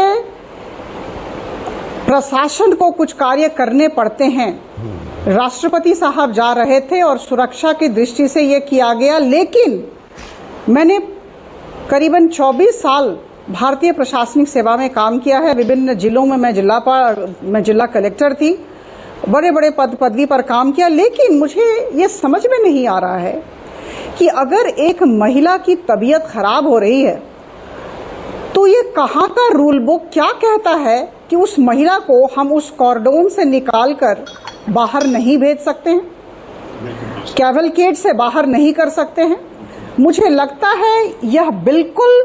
प्रशासन को कुछ कार्य करने पड़ते हैं। राष्ट्रपति साहब जा रहे थे और सुरक्षा की दृष्टि से ये किया गया, लेकिन मैंने करीबन 24 साल भारतीय प्रशासनिक सेवा में काम किया है। विभिन्न जिलों में मैं जिला कलेक्टर थी, बड़े बड़े पदवी पर काम किया, लेकिन मुझे ये समझ में नहीं आ रहा है कि अगर एक महिला की तबीयत खराब हो रही है तो ये कहाँ का रूल बुक क्या कहता है कि उस महिला को हम उस कॉर्डोन से निकालकर बाहर नहीं भेज सकते हैं, कैवलकेड से बाहर नहीं कर सकते हैं? मुझे लगता है यह बिल्कुल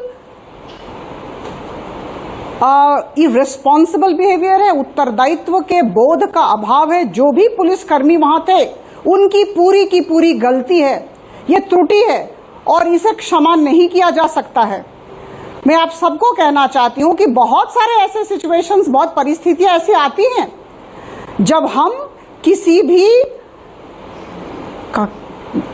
इररिस्पॉन्सिबल बिहेवियर है, उत्तरदायित्व के बोध का अभाव है। जो भी पुलिसकर्मी वहां थे उनकी पूरी की पूरी गलती है, ये त्रुटि है और इसे क्षमा नहीं किया जा सकता है। मैं आप सबको कहना चाहती हूं कि बहुत सारे ऐसे सिचुएशंस, बहुत परिस्थितियां ऐसी आती हैं जब हम किसी भी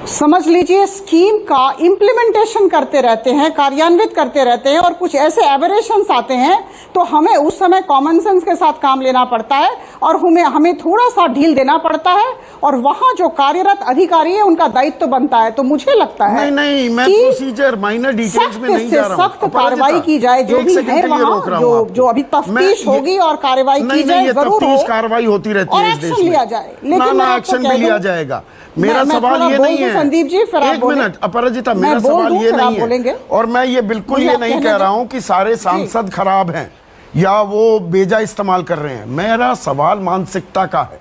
समझ लीजिए स्कीम का इम्प्लीमेंटेशन करते रहते हैं, कार्यान्वित करते रहते हैं और कुछ ऐसे एबरेशंस आते हैं तो हमें उस समय कॉमन सेंस के साथ काम लेना पड़ता है और हमें थोड़ा सा ढील देना पड़ता है और वहां जो कार्यरत अधिकारी है उनका दायित्व बनता है। तो मुझे लगता है नहीं, मैं प्रोसीजर माइनर डिटेल्स में नहीं जा रहा हूं। सख्त कार्रवाई की जाए, जो भी है वहां जो अभी तफ्तीश होगी और कार्रवाई की जाए, जरूर हो, कार्रवाई होती रहती है, एक्शन लिया जाए। लेकिन एक्शन भी लिया जाएगा। मेरा सवाल ये नहीं है, संदीप जी, फिर एक मिनट अपराजिता, मेरा सवाल ये नहीं है और मैं ये बिल्कुल ये नहीं कह रहा हूं कि सारे सांसद खराब हैं या वो बेजा इस्तेमाल कर रहे हैं। मेरा सवाल मानसिकता का है।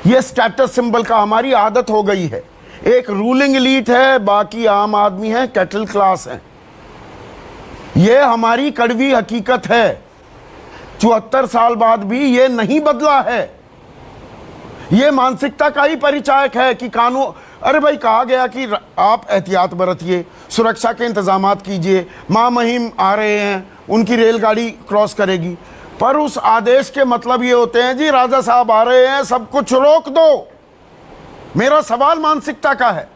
ये स्टेटस सिंबल का हमारी आदत हो गई है। एक रूलिंग एलीट है, बाकी आम आदमी है, कैटल क्लास है। ये हमारी कड़वी हकीकत है। 74 साल बाद भी ये नहीं बदला है। ये मानसिकता का ही परिचायक है कि कानून, अरे भाई कहा गया कि आप एहतियात बरतिए, सुरक्षा के इंतजामात कीजिए, मां महिम आ रहे हैं, उनकी रेलगाड़ी क्रॉस करेगी, पर उस आदेश के मतलब ये होते हैं जी राजा साहब आ रहे हैं, सब कुछ रोक दो। मेरा सवाल मानसिकता का है।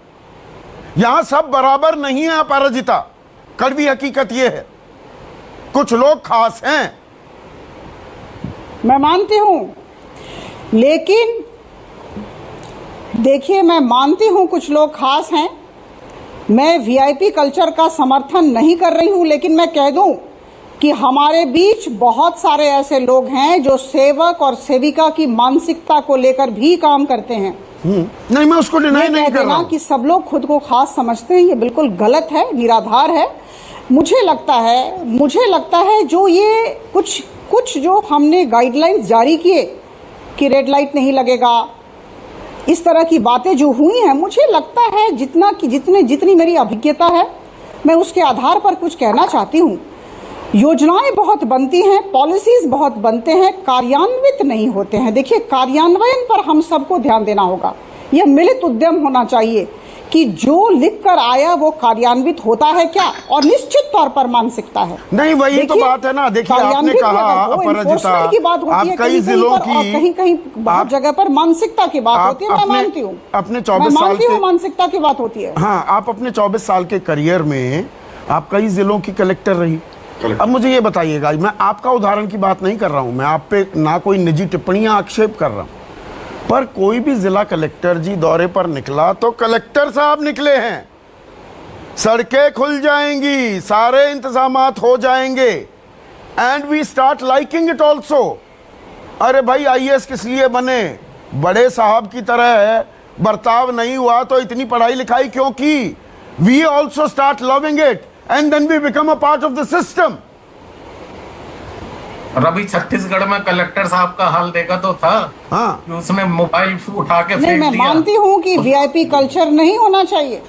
यहां सब बराबर नहीं है अपराजिता, कड़वी हकीकत ये है, कुछ लोग खास हैं। मैं मानती हूं, लेकिन देखिए, मैं मानती हूं कुछ लोग खास हैं। मैं वीआईपी कल्चर का समर्थन नहीं कर रही हूं, लेकिन मैं कह दूं कि हमारे बीच बहुत सारे ऐसे लोग हैं जो सेवक और सेविका की मानसिकता को लेकर भी काम करते हैं। नहीं, मैं उसको डिनाई नहीं कर रहा हूं कि सब लोग खुद को खास समझते हैं, ये बिल्कुल गलत है, निराधार है। मुझे लगता है जो ये कुछ जो हमने गाइडलाइंस जारी किए कि रेड लाइट नहीं लगेगा, इस तरह की बातें जो हुई हैं, मुझे लगता है जितनी मेरी अभिज्ञता है मैं उसके आधार पर कुछ कहना चाहती हूँ। योजनाएं बहुत बनती हैं, पॉलिसीज बहुत बनते हैं, कार्यान्वित नहीं होते हैं। देखिए, कार्यान्वयन पर हम सबको ध्यान देना होगा। यह मिलित उद्यम होना चाहिए कि जो लिख कर आया वो कार्यान्वित होता है क्या, और निश्चित तौर पर मानसिकता है। नहीं, वही तो बात है ना। देखिए, आपने कहा अपराजिता, की बात होती है, कई जिलों की, कहीं बहुत जगह पर मानसिकता की बात होती है। मैं मानती हूँ, अपने 24 साल के मानसिकता की बात होती है। हाँ, आप अपने 24 साल के करियर में आप कई जिलों की कलेक्टर रही। अब मुझे ये बताइएगा, मैं आपका उदाहरण की बात नहीं कर रहा हूं, मैं आप पे ना कोई निजी टिप्पणियां आक्षेप कर रहा हूं, पर कोई भी जिला कलेक्टर जी दौरे पर निकला तो कलेक्टर साहब निकले हैं, सड़कें खुल जाएंगी, सारे इंतजामात हो जाएंगे, and we start liking it also. अरे भाई, आईएएस किस लिए बने? बड़े साहब की तरह बर्ताव नहीं हुआ तो इतनी पढ़ाई लिखाई क्यों की? We also start loving it and then we become a part of the system. Ravi, Chhattisgarh में कलेक्टर साहब का हाल देखा तो था। हाँ, उसने मोबाइल उठा के फेंक दिया। मैं मानती हूँ कि वीआईपी कल्चर नहीं होना चाहिए।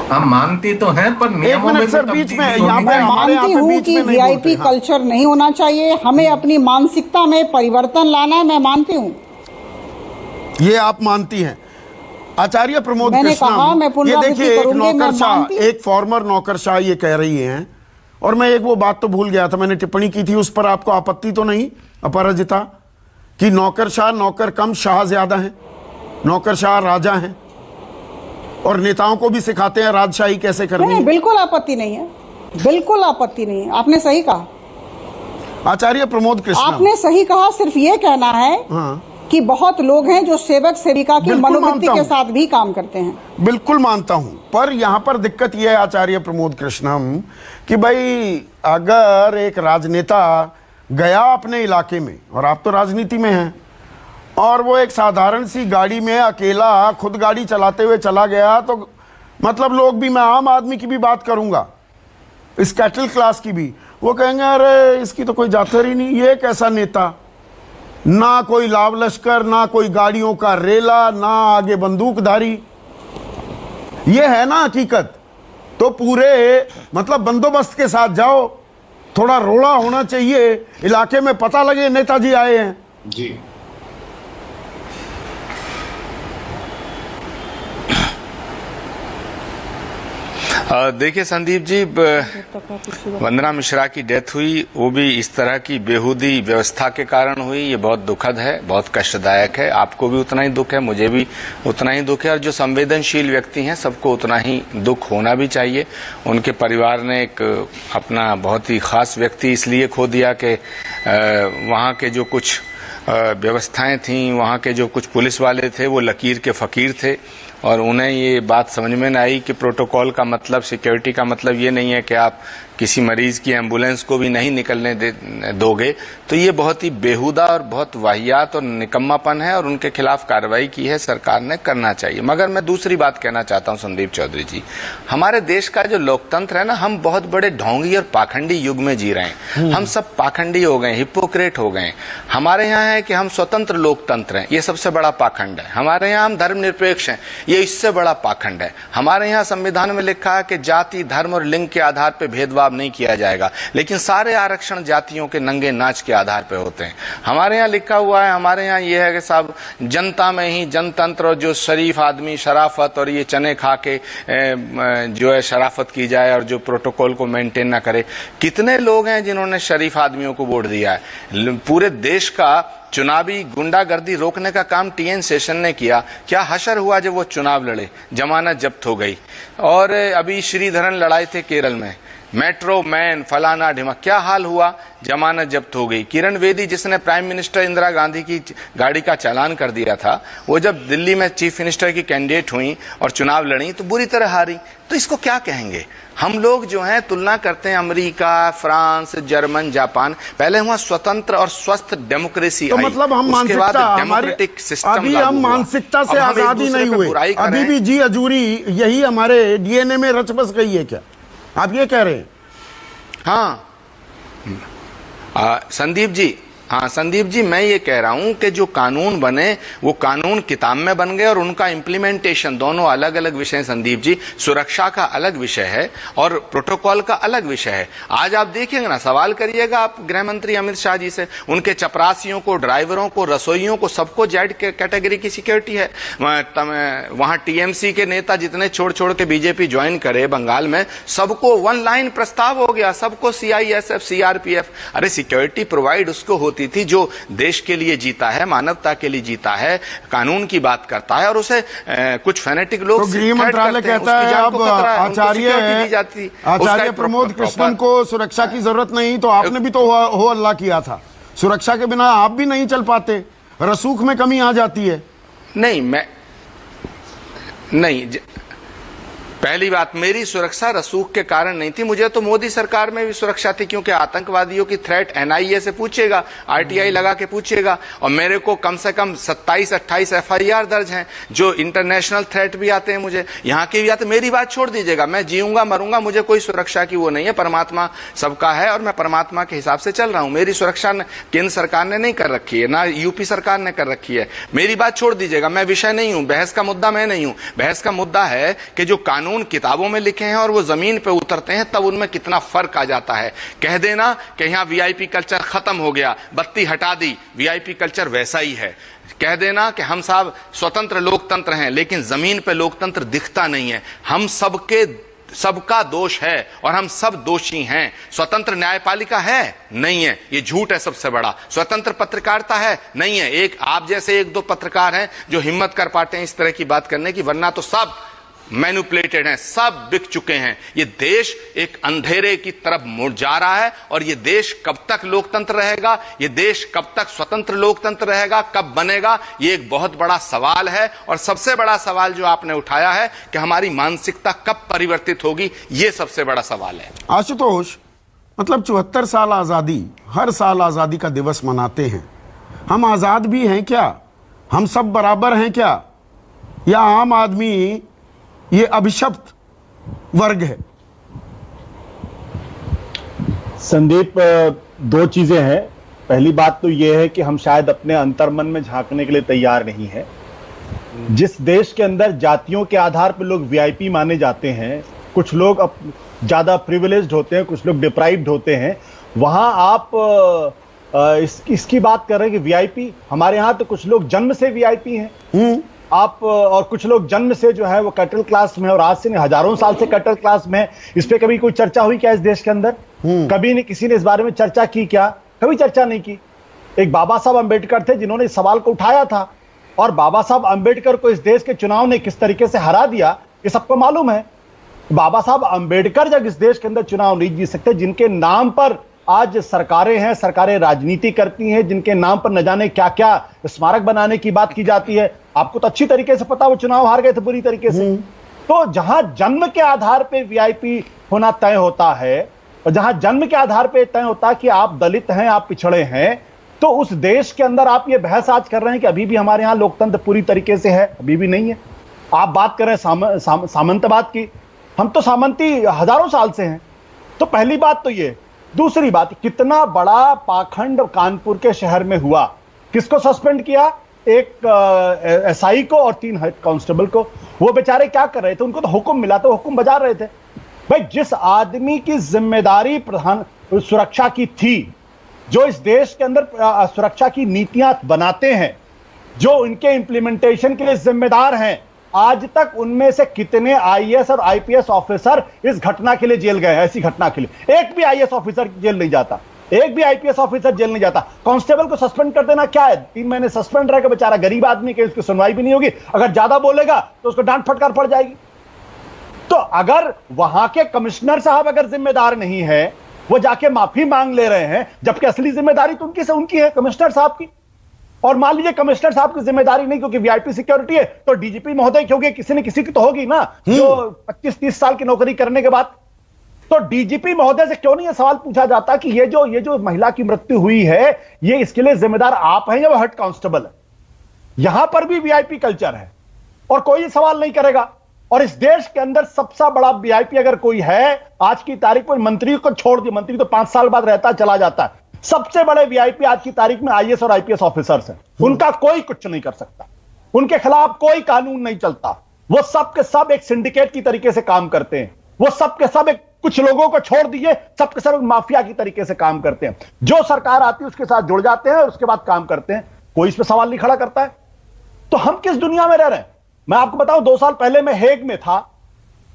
हम मानती तो हैं, पर नियमों में सर बीच में यहाँ मैं मानती हूँ कि वीआईपी कल्चर नहीं होना चाहिए। हमें अपनी मानसिकता में परिवर्तन लाना है, मैं मानती हूँ। ये आप मानती हैं। आचार्य प्रमोद कृष्णम, ये देखिए, एक नौकरशाह, एक फॉर्मर नौकरशाह ये कह रही हैं, और मैं एक वो बात तो भूल गया था, मैंने टिप्पणी की थी उस पर, आपको आपत्ति तो नहीं अपराजिता, कि नौकरशाह नौकर कम, शाह ज्यादा हैं, नौकरशाह राजा हैं और नेताओं को भी सिखाते हैं राजशाही कैसे करनी है। बिल्कुल आपत्ति नहीं है, बिल्कुल आपत्ति नहीं है, आपने सही कहा। आचार्य प्रमोद कृष्णम, आपने सही कहा। सिर्फ ये कहना है कि बहुत लोग हैं जो सेवक सेविका की मनोवृत्ति के साथ भी काम करते हैं। बिल्कुल मानता हूं, पर यहां पर दिक्कत यह है आचार्य प्रमोद कृष्णम कि भाई अगर एक राजनेता गया अपने इलाके में, और आप तो राजनीति में हैं, और वो एक साधारण सी गाड़ी में अकेला खुद गाड़ी चलाते हुए चला गया, तो मतलब लोग भी, मैं आम आदमी की भी बात करूंगा, इस कैटल क्लास की भी, वो कहेंगे अरे इसकी तो कोई जातर ही नहीं, ये कैसा नेता, ना कोई लाव लश्कर, ना कोई गाड़ियों का रेला, ना आगे बंदूकधारी। ये है ना हकीकत। तो पूरे मतलब बंदोबस्त के साथ जाओ, थोड़ा रोड़ा होना चाहिए, इलाके में पता लगे नेताजी आए हैं। जी देखिए संदीप जी, वंदना मिश्रा की डेथ हुई, वो भी इस तरह की बेहूदी व्यवस्था के कारण हुई। ये बहुत दुखद है, बहुत कष्टदायक है। आपको भी उतना ही दुख है, मुझे भी उतना ही दुख है, और जो संवेदनशील व्यक्ति हैं सबको उतना ही दुख होना भी चाहिए। उनके परिवार ने एक अपना बहुत ही खास व्यक्ति इसलिए खो दिया कि वहाँ के जो कुछ व्यवस्थाएं थीं, वहाँ के जो कुछ पुलिस वाले थे वो लकीर के फकीर थे, और उन्हें ये बात समझ में न आई कि प्रोटोकॉल का मतलब, सिक्योरिटी का मतलब ये नहीं है कि आप किसी मरीज की एम्बुलेंस को भी नहीं निकलने दोगे। तो ये बहुत ही बेहुदा और बहुत वाहियात और निकम्मापन है, और उनके खिलाफ कार्रवाई की है सरकार ने, करना चाहिए। मगर मैं दूसरी बात कहना चाहता हूं संदीप चौधरी जी, हमारे देश का जो लोकतंत्र है ना, हम बहुत बड़े ढोंगी और पाखंडी युग में जी रहे हैं। हम सब पाखंडी हो गए, हिपोक्रेट हो गए। हमारे यहाँ है कि हम स्वतंत्र लोकतंत्र हैं, ये सबसे बड़ा पाखंड है। हमारे यहाँ हम धर्मनिरपेक्ष हैं, ये इससे बड़ा पाखंड है। हमारे यहाँ संविधान में लिखा है कि जाति, धर्म और लिंग के आधार पर भेदभाव नहीं किया जाएगा, लेकिन सारे आरक्षण जातियों के नंगे नाच के आधार पर होते हैं। हमारे यहाँ लिखा हुआ है, हमारे यहाँ ये है कि साहब जनता में ही जनतंत्र, और जो शरीफ आदमी शराफत और ये चने खा के जो है शराफत की जाए और जो प्रोटोकॉल को मेंटेन ना करे। कितने लोग हैं जिन्होंने शरीफ आदमियों को वोट दिया है? पूरे देश का चुनावी गुंडागर्दी रोकने का काम टीएन शेषन ने किया। क्या हशर हुआ जब वो चुनाव लड़े, जमानत जब्त हो गई। और अभी श्रीधरन लड़ाई थे केरल में, मेट्रो मैन फलाना ढिमक, क्या हाल हुआ, जमानत जब्त हो गई। किरण बेदी जिसने प्राइम मिनिस्टर इंदिरा गांधी की गाड़ी का चालान कर दिया था, वो जब दिल्ली में चीफ मिनिस्टर की कैंडिडेट हुई और चुनाव लड़ी तो बुरी तरह हारी। तो इसको क्या कहेंगे? हम लोग जो हैं तुलना करते हैं अमेरिका, फ्रांस, जर्मन, जापान, पहले वहां स्वतंत्र और स्वस्थ डेमोक्रेसी तो मतलब हम मानसिकता, डेमोक्रेटिक सिस्टम, अभी हम मानसिकता से आजादी नहीं हुए, अभी भी जी हजूरी यही हमारे डीएनए में रच बस गई है क्या, आप ये कह रहे हैं? हाँ संदीप जी, हाँ संदीप जी, मैं ये कह रहा हूं कि जो कानून बने वो कानून किताब में बन गए और उनका इम्प्लीमेंटेशन, दोनों अलग अलग विषय। संदीप जी, सुरक्षा का अलग विषय है और प्रोटोकॉल का अलग विषय है। आज आप देखिएगा ना, सवाल करिएगा आप गृह मंत्री अमित शाह जी से, उनके चपरासियों को, ड्राइवरों को, रसोइयों को, सबको जेड कैटेगरी की सिक्योरिटी है। वहां टीएमसी के नेता जितने छोड़ छोड़ के बीजेपी ज्वाइन करे बंगाल में, सबको वन लाइन प्रस्ताव हो गया, सबको सीआईएसएफ, सीआरपीएफ। अरे सिक्योरिटी प्रोवाइड उसको थी जो देश के लिए जीता है, मानवता के लिए जीता है, कानून की बात करता है, और उसे कुछ फैनेटिक लोग तो गृह मंत्रालय कहता है अब आचार्य प्रमोद कृष्णन को सुरक्षा की जरूरत नहीं, तो आपने भी तो हो अल्लाह किया था। सुरक्षा के बिना आप भी नहीं चल पाते, रसूख में कमी आ जाती है। नहीं, पहली बात, मेरी सुरक्षा रसूख के कारण नहीं थी, मुझे तो मोदी सरकार में भी सुरक्षा थी, क्योंकि आतंकवादियों की थ्रेट एनआईए से पूछेगा, आरटीआई लगा के पूछेगा, और मेरे को कम से कम 27-28 एफआईआर दर्ज हैं, जो इंटरनेशनल थ्रेट भी आते हैं मुझे, यहाँ के भी आते। मेरी बात छोड़ दीजिएगा, मैं जीऊंगा मरूंगा, मुझे कोई सुरक्षा की वो नहीं है, परमात्मा सबका है और मैं परमात्मा के हिसाब से चल रहा हूं। मेरी सुरक्षा केंद्र सरकार ने नहीं कर रखी है, ना यूपी सरकार ने कर रखी है। मेरी बात छोड़ दीजिएगा, मैं विषय नहीं हूं, बहस का मुद्दा मैं नहीं हूं। बहस का मुद्दा है कि जो कानून किताबों में लिखे हैं और वो जमीन पे उतरते हैं, तब उनमें कितना फर्क आ जाता है। कह देना कि यहां वीआईपी कल्चर खत्म हो गया, बत्ती हटा दी, वीआईपी कल्चर वैसा ही है। कह देना कि हम साहब स्वतंत्र लोकतंत्र हैं, लेकिन जमीन पे लोकतंत्र दिखता नहीं है। हम सबका दोष है और हम सब दोषी हैं। स्वतंत्र न्यायपालिका है? नहीं है, ये झूठ है सबसे बड़ा। स्वतंत्र पत्रकारिता है? नहीं है। एक आप जैसे 1-2 पत्रकार हैं जो हिम्मत कर पाते हैं इस तरह की बात करने की, वरना तो सब मैनिपुलेटेड हैं, सब बिक चुके हैं। ये देश एक अंधेरे की तरफ मुड़ जा रहा है, और ये देश कब तक लोकतंत्र रहेगा, ये देश कब तक स्वतंत्र लोकतंत्र रहेगा, कब बनेगा, ये एक बहुत बड़ा सवाल है। और सबसे बड़ा सवाल जो आपने उठाया है कि हमारी मानसिकता कब परिवर्तित होगी, ये सबसे बड़ा सवाल है। आशुतोष, मतलब 74 साल आजादी, हर साल आजादी का दिवस मनाते हैं, हम आजाद भी हैं क्या? हम सब बराबर हैं क्या? या आम आदमी ये अभिशप्त वर्ग है? संदीप, दो चीजें हैं। पहली बात तो यह है कि हम शायद अपने अंतर्मन में झांकने के लिए तैयार नहीं है। जिस देश के अंदर जातियों के आधार पर लोग वीआईपी माने जाते हैं, कुछ लोग ज्यादा प्रिविलेज्ड होते हैं, कुछ लोग डिप्राइव्ड होते हैं, वहां आप इसकी बात कर रहे हैं कि वीआईपी, हमारे यहां तो कुछ लोग जन्म से वीआईपी हैं। आप और कुछ लोग जन्म से जो है वो कटल क्लास में, और आज से नहीं हजारों साल से कटल क्लास में। इस पे कभी कोई चर्चा हुई क्या इस देश के अंदर? कभी नहीं, किसी ने इस बारे में चर्चा की क्या? कभी चर्चा नहीं की। एक बाबा साहब अंबेडकर थे जिन्होंने इस सवाल को उठाया था, और बाबा साहब अंबेडकर को इस देश के चुनाव ने किस तरीके से हरा दिया ये सबको मालूम है। बाबा साहब अंबेडकर जब इस देश के अंदर चुनाव नहीं जीत सकते, जिनके नाम पर आज सरकारें हैं, सरकारें राजनीति करती हैं, जिनके नाम पर न जाने क्या क्या स्मारक बनाने की बात की जाती है, आपको तो अच्छी तरीके से पता, वो चुनाव हार गए थे बुरी तरीके से। तो जहां जन्म के आधार पे वीआईपी होना तय होता है, और जहां जन्म के आधार पे तय होता है कि आप दलित हैं, आप पिछड़े हैं, तो उस देश के अंदर आप ये बहस आज कर रहे हैं कि अभी भी हमारे यहां लोकतंत्र पूरी तरीके से है, अभी भी नहीं है। आप बात कर रहे हैं सामंतवाद की, हम तो सामंती हजारों साल से हैं। तो पहली बात तो ये। दूसरी बात, कितना बड़ा पाखंड कानपुर के शहर में हुआ। किसको सस्पेंड किया? एक एसआई को और 3 हेड कांस्टेबल को। वो बेचारे क्या कर रहे थे? उनको तो हुक्म मिला था, हुक्म बजा रहे थे। भाई, जिस आदमी की जिम्मेदारी प्रधान सुरक्षा की थी, जो इस देश के अंदर सुरक्षा की नीतियां बनाते हैं, जो इनके इंप्लीमेंटेशन के लिए जिम्मेदार हैं, आज तक उनमें से कितने आईएएस और आईपीएस ऑफिसर इस घटना के लिए जेल गए? ऐसी घटना के लिए एक भी आईएएस ऑफिसर जेल नहीं जाता, एक भी आईपीएस ऑफिसर जेल नहीं जाता। कांस्टेबल को सस्पेंड कर देना क्या है? 3 महीने सस्पेंड रहेगा, बेचारा गरीब आदमी के, उसकी सुनवाई भी नहीं होगी। अगर ज्यादा बोलेगा तो उसको डांट फटकार पड़ जाएगी। तो अगर वहां के कमिश्नर साहब अगर जिम्मेदार नहीं है, वो जाके माफी मांग ले रहे हैं, जबकि असली जिम्मेदारी तो उनकी है, कमिश्नर साहब की। और मान लीजिए कमिश्नर साहब की जिम्मेदारी नहीं, क्योंकि वीआईपी सिक्योरिटी है, तो डीजीपी महोदय, क्योंकि किसी न किसी की तो होगी ना, जो 25-30 साल की नौकरी करने के बाद। तो डीजीपी महोदय से क्यों नहीं यह सवाल पूछा जाता कि ये जो महिला की मृत्यु हुई है, ये इसके लिए जिम्मेदार आप हैं या वो हेड कांस्टेबल है? यहां पर भी वीआईपी कल्चर है और कोई सवाल नहीं करेगा। और इस देश के अंदर सबसे बड़ा वीआईपी अगर कोई है आज की तारीख में, मंत्री को छोड़ दिया, मंत्री तो 5 साल बाद रहता चला जाता है, सबसे बड़े वीआईपी आज की तारीख में आईएएस और आईपीएस ऑफिसर्स हैं। उनका कोई कुछ नहीं कर सकता, उनके खिलाफ कोई कानून नहीं चलता। वो सब के सब एक सिंडिकेट की तरीके से काम करते हैं। वो सब के सब एक, कुछ लोगों को छोड़ दीजिए, सब के सब माफिया की तरीके से काम करते हैं। जो सरकार आती है उसके साथ जुड़ जाते हैं और उसके बाद काम करते हैं। कोई इस पर सवाल नहीं खड़ा करता है। तो हम किस दुनिया में रह रहे हैं? मैं आपको बताऊं, 2 साल पहले मैं हेग में था।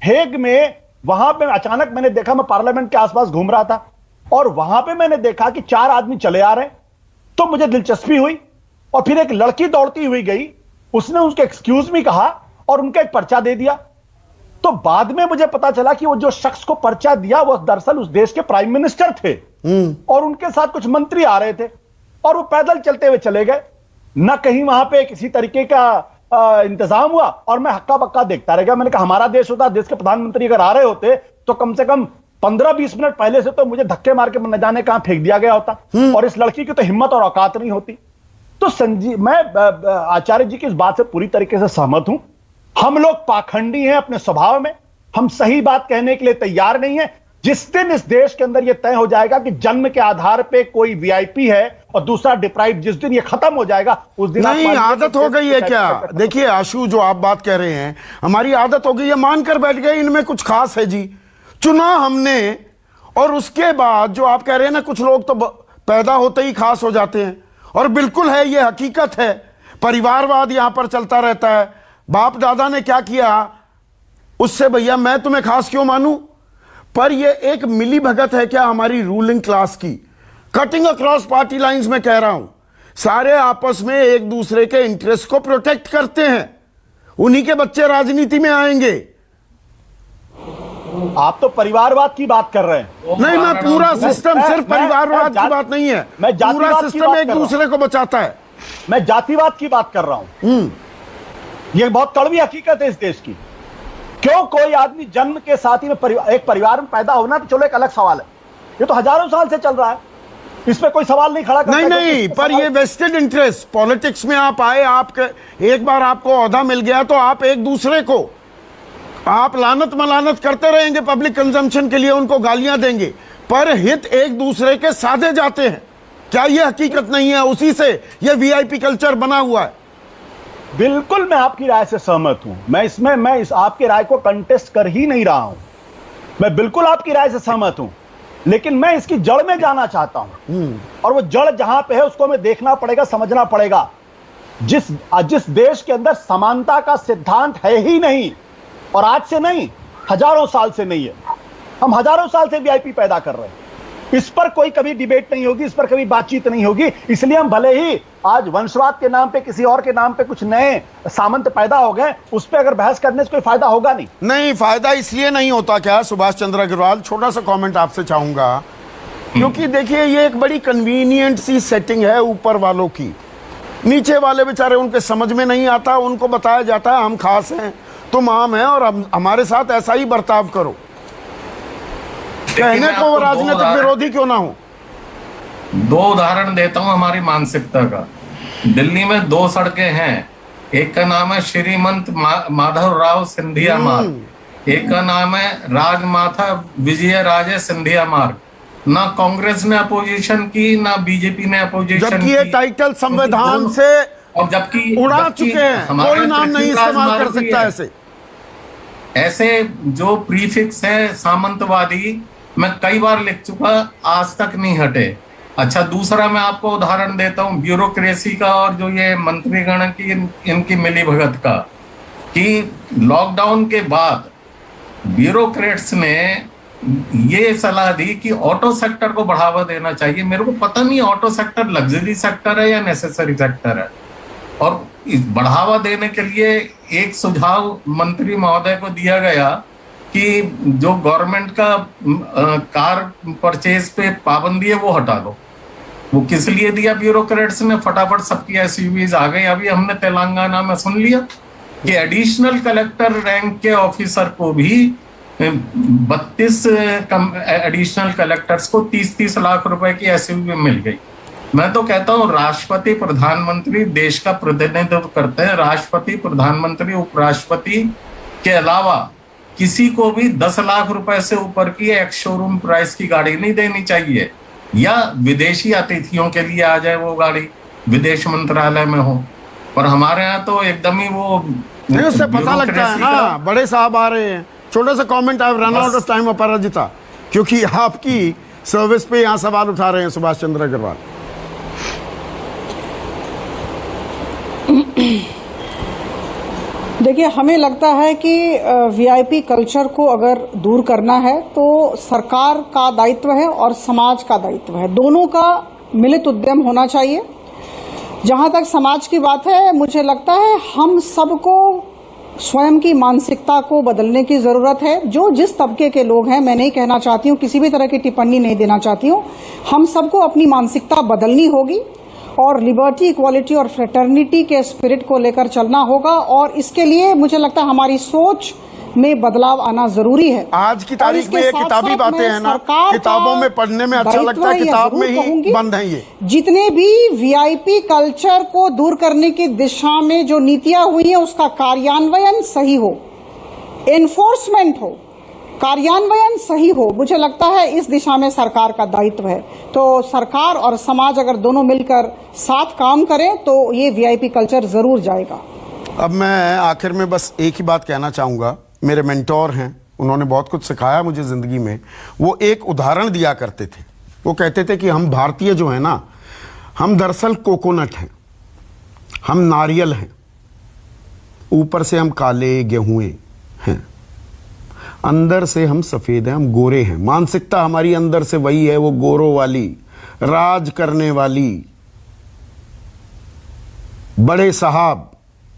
हेग में वहां पे अचानक मैंने देखा, मैं पार्लियामेंट के आसपास घूम रहा था और वहां पे मैंने देखा कि 4 आदमी चले आ रहे हैं। तो मुझे दिलचस्पी हुई और फिर एक लड़की दौड़ती हुई गई, उसने उसके एक्सक्यूज मी कहा और उनका एक पर्चा दे दिया। तो बाद में मुझे पता चला कि वो जो शख्स को पर्चा दिया वो दरअसल उस देश के प्राइम मिनिस्टर थे और उनके साथ कुछ मंत्री आ रहे थे और वो पैदल चलते हुए चले गए। न कहीं वहां पे किसी तरीके का इंतजाम हुआ और मैं हक्का बक्का देखता रह गया। मैंने कहा हमारा देश होता, देश के प्रधानमंत्री अगर आ रहे होते तो कम से कम 15-20 मिनट पहले से तो मुझे धक्के मार के न जाने कहां फेंक दिया गया होता। और इस लड़की की तो हिम्मत और औकात नहीं होती। तो मैं आचार्य जी की इस बात से पूरी तरीके से सहमत हूं। हम लोग पाखंडी हैं अपने स्वभाव में, हम सही बात कहने के लिए तैयार नहीं है। जिस दिन इस देश के अंदर यह तय हो जाएगा कि जन्म के आधार पे कोई वीआईपी है और दूसरा डिप्राइव, जिस दिन ये खत्म हो जाएगा उस दिन नहीं, आदत हो गई है क्या? देखिए आशु, जो आप बात कह रहे हैं, हमारी आदत हो गई है, मानकर बैठ गए इनमें कुछ खास है जी। चुना हमने और उसके बाद जो आप कह रहे हैं ना, कुछ लोग तो पैदा होते ही खास हो जाते हैं। और बिल्कुल है, ये हकीकत है। परिवारवाद यहां पर चलता रहता है। बाप दादा ने क्या किया उससे भैया मैं तुम्हें खास क्यों मानूं? पर ये एक मिली भगत है क्या हमारी रूलिंग क्लास की? कटिंग अक्रॉस पार्टी लाइंस में कह रहा हूं, सारे आपस में एक दूसरे के इंटरेस्ट को प्रोटेक्ट करते हैं। उन्हीं के बच्चे राजनीति में आएंगे। आप तो परिवारवाद की बात कर रहे हैं। नहीं, मैं पूरा सिस्टम, सिर्फ परिवारवाद की बात नहीं है, पूरा सिस्टम एक दूसरे को बचाता है। मैं जातिवाद की बात कर रहा हूं। यह बहुत कड़वी हकीकत है इस देश की। क्यों कोई आदमी जन्म के साथ ही में एक परिवार में पैदा होना, तो चलो एक अलग सवाल है, ये तो हजारों साल से चल रहा है, इस पे कोई सवाल नहीं खड़ा करता। नहीं, पर ये वेस्टेड इंटरेस्ट, पॉलिटिक्स में आप आए, आपके एक बार आपको ओहदा मिल गया तो आप एक दूसरे को आप लानत मलानत करते रहेंगे पब्लिक कंजम्पशन के लिए, उनको गालियां देंगे, पर हित एक दूसरे के साधे जाते हैं। क्या ये हकीकत नहीं है? उसी से ये वीआईपी कल्चर बना हुआ है। बिल्कुल मैं आपकी राय से सहमत हूं। मैं इस आपकी राय को कंटेस्ट कर ही नहीं रहा हूं। मैं बिल्कुल आपकी राय से सहमत हूं, लेकिन मैं इसकी जड़ में जाना चाहता हूं। और वो जड़ जहां पे है उसको हमें देखना पड़ेगा, समझना पड़ेगा। जिस देश के अंदर समानता का सिद्धांत है ही नहीं, और आज से नहीं, हजारों साल से नहीं है। हम हजारों साल से वीआईपी पैदा कर रहे हैं। इस पर कोई कभी डिबेट नहीं होगी, इस पर कभी बातचीत नहीं होगी। इसलिए हम भले ही आज वंशवाद के नाम पे, किसी और के नाम पे कुछ नए सामंत पैदा हो गए, उस पर अगर बहस करने से कोई फायदा होगा नहीं। फायदा इसलिए नहीं होता क्या सुभाष चंद्र अग्रवाल? छोटा सा कमेंट आपसे चाहूंगा, क्योंकि देखिए ये एक बड़ी कन्वीनियंट सी सेटिंग है ऊपर वालों की। नीचे वाले बेचारे, उनके समझ में नहीं आता, उनको बताया जाता है हम खास हैं, तुम आम हैं, और हमारे साथ ऐसा ही बर्ताव करो। कहने को वो राजनीतिक विरोधी क्यों ना हो। दो उदाहरण देता हूं हमारी मानसिकता का। दिल्ली में 2 सड़कें हैं, एक का नाम है श्रीमंत माधव राव सिंधिया मार्ग, एक का नाम है राजमाता विजय राजे सिंधिया मार्ग। ना कांग्रेस ने अपोजिशन की, ना बीजेपी ने अपोजिशन की, जबकि ये टाइटल संविधान से और जबकि उड़ा चुके हैं, कोई नाम नहीं इस्तेमाल कर सकता। ऐसे जो प्रीफिक्स है सामंतवादी, मैं कई बार लिख चुका, आज तक नहीं हटे। अच्छा, दूसरा मैं आपको उदाहरण देता हूं ब्यूरोक्रेसी का और जो ये मंत्रीगण की इनकी मिलीभगत का, कि लॉकडाउन के बाद ब्यूरोक्रेट्स ने ये सलाह दी कि ऑटो सेक्टर को बढ़ावा देना चाहिए। मेरे को पता नहीं ऑटो सेक्टर लग्जरी सेक्टर है या नेसेसरी सेक्टर है, और बढ़ावा देने के लिए एक सुझाव मंत्री महोदय को दिया गया कि जो गवर्नमेंट का कार परचेज पे पाबंदी है वो हटा दो। वो किस लिए दिया ब्यूरोक्रेट्स ने? फटाफट सबकी एसयूवीज आ गई। अभी हमने तेलंगाना में सुन लिया कि एडिशनल कलेक्टर रैंक के ऑफिसर को भी 32 एडिशनल कलेक्टर्स को 30-30 लाख रुपए की एसयूवी मिल गई। मैं तो कहता हूँ राष्ट्रपति प्रधानमंत्री देश का प्रतिनिधित्व करते हैं। राष्ट्रपति प्रधानमंत्री उपराष्ट्रपति के अलावा किसी को भी 10 लाख रुपए से ऊपर की एक्स शोरूम प्राइस की गाड़ी नहीं देनी चाहिए, या विदेशी अतिथियों के लिए आ जाए वो गाड़ी, विदेश मंत्रालय में हो। पर हमारे यहाँ तो एकदम ही वो उससे पता लगता है ना, बड़े साहब आ रहे हैं। छोटा सा comment, I run out of time Aparajita, क्योंकि आपकी सर्विस पे यहाँ सवाल उठा रहे हैं सुभाष चंद्र अग्रवाल। देखिए, हमें लगता है कि वीआईपी कल्चर को अगर दूर करना है तो सरकार का दायित्व है और समाज का दायित्व है, दोनों का मिलित उद्यम होना चाहिए। जहां तक समाज की बात है, मुझे लगता है हम सबको स्वयं की मानसिकता को बदलने की जरूरत है। जो जिस तबके के लोग हैं, मैं नहीं कहना चाहती हूं, किसी भी तरह की टिप्पणी नहीं देना चाहती हूं, हम सबको अपनी मानसिकता बदलनी होगी और लिबर्टी, इक्वालिटी और फ्रेटर्निटी के स्पिरिट को लेकर चलना होगा। और इसके लिए मुझे लगता है हमारी सोच में बदलाव आना जरूरी है। आज की तारीख में ये किताबी बातें हैं ना, किताबों में पढ़ने में अच्छा लगता है, किताब में ही बंद है। ये जितने भी वीआईपी कल्चर को दूर करने की दिशा में जो नीतियां हुई हैं, उसका कार्यान्वयन सही हो, एनफोर्समेंट हो, कार्यान्वयन सही हो, मुझे लगता है इस दिशा में सरकार का दायित्व है। तो सरकार और समाज अगर दोनों मिलकर साथ काम करें तो ये वीआईपी कल्चर जरूर जाएगा। अब मैं आखिर में बस एक ही बात कहना चाहूंगा। मेरे मेंटोर हैं, उन्होंने बहुत कुछ सिखाया मुझे जिंदगी में। वो एक उदाहरण दिया करते थे। वो कहते थे कि हम भारतीय जो है ना, हम दरअसल कोकोनट हैं, हम नारियल हैं, ऊपर से हम काले गेहूं हैं, अंदर से हम सफेद हैं, हम गोरे हैं। मानसिकता हमारी अंदर से वही है, वो गोरों वाली, राज करने वाली, बड़े साहब,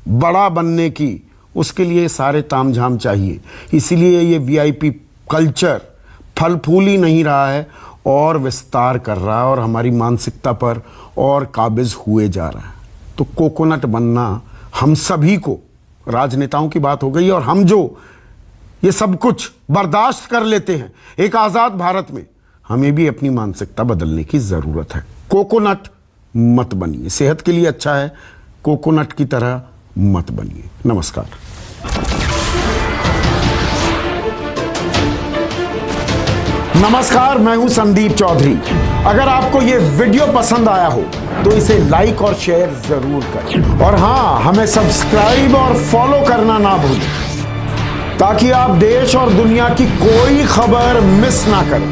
बड़ा बनने की, उसके लिए सारे तामझाम चाहिए। इसीलिए ये वीआईपी कल्चर फल फूल ही नहीं रहा है और विस्तार कर रहा है और हमारी मानसिकता पर और काबिज हुए जा रहा है। तो कोकोनट बनना हम सभी को, राजनेताओं की बात हो गई, और हम जो ये सब कुछ बर्दाश्त कर लेते हैं एक आजाद भारत में, हमें भी अपनी मानसिकता बदलने की जरूरत है। कोकोनट मत बनिए, सेहत के लिए अच्छा है, कोकोनट की तरह मत बनिए। नमस्कार। नमस्कार, मैं हूं संदीप चौधरी। अगर आपको ये वीडियो पसंद आया हो तो इसे लाइक और शेयर जरूर करें, और हाँ, हमें सब्सक्राइब और फॉलो करना ना भूलें ताकि आप देश और दुनिया की कोई खबर मिस ना करें।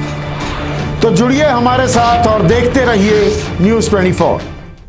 तो जुड़िए हमारे साथ और देखते रहिए News 24।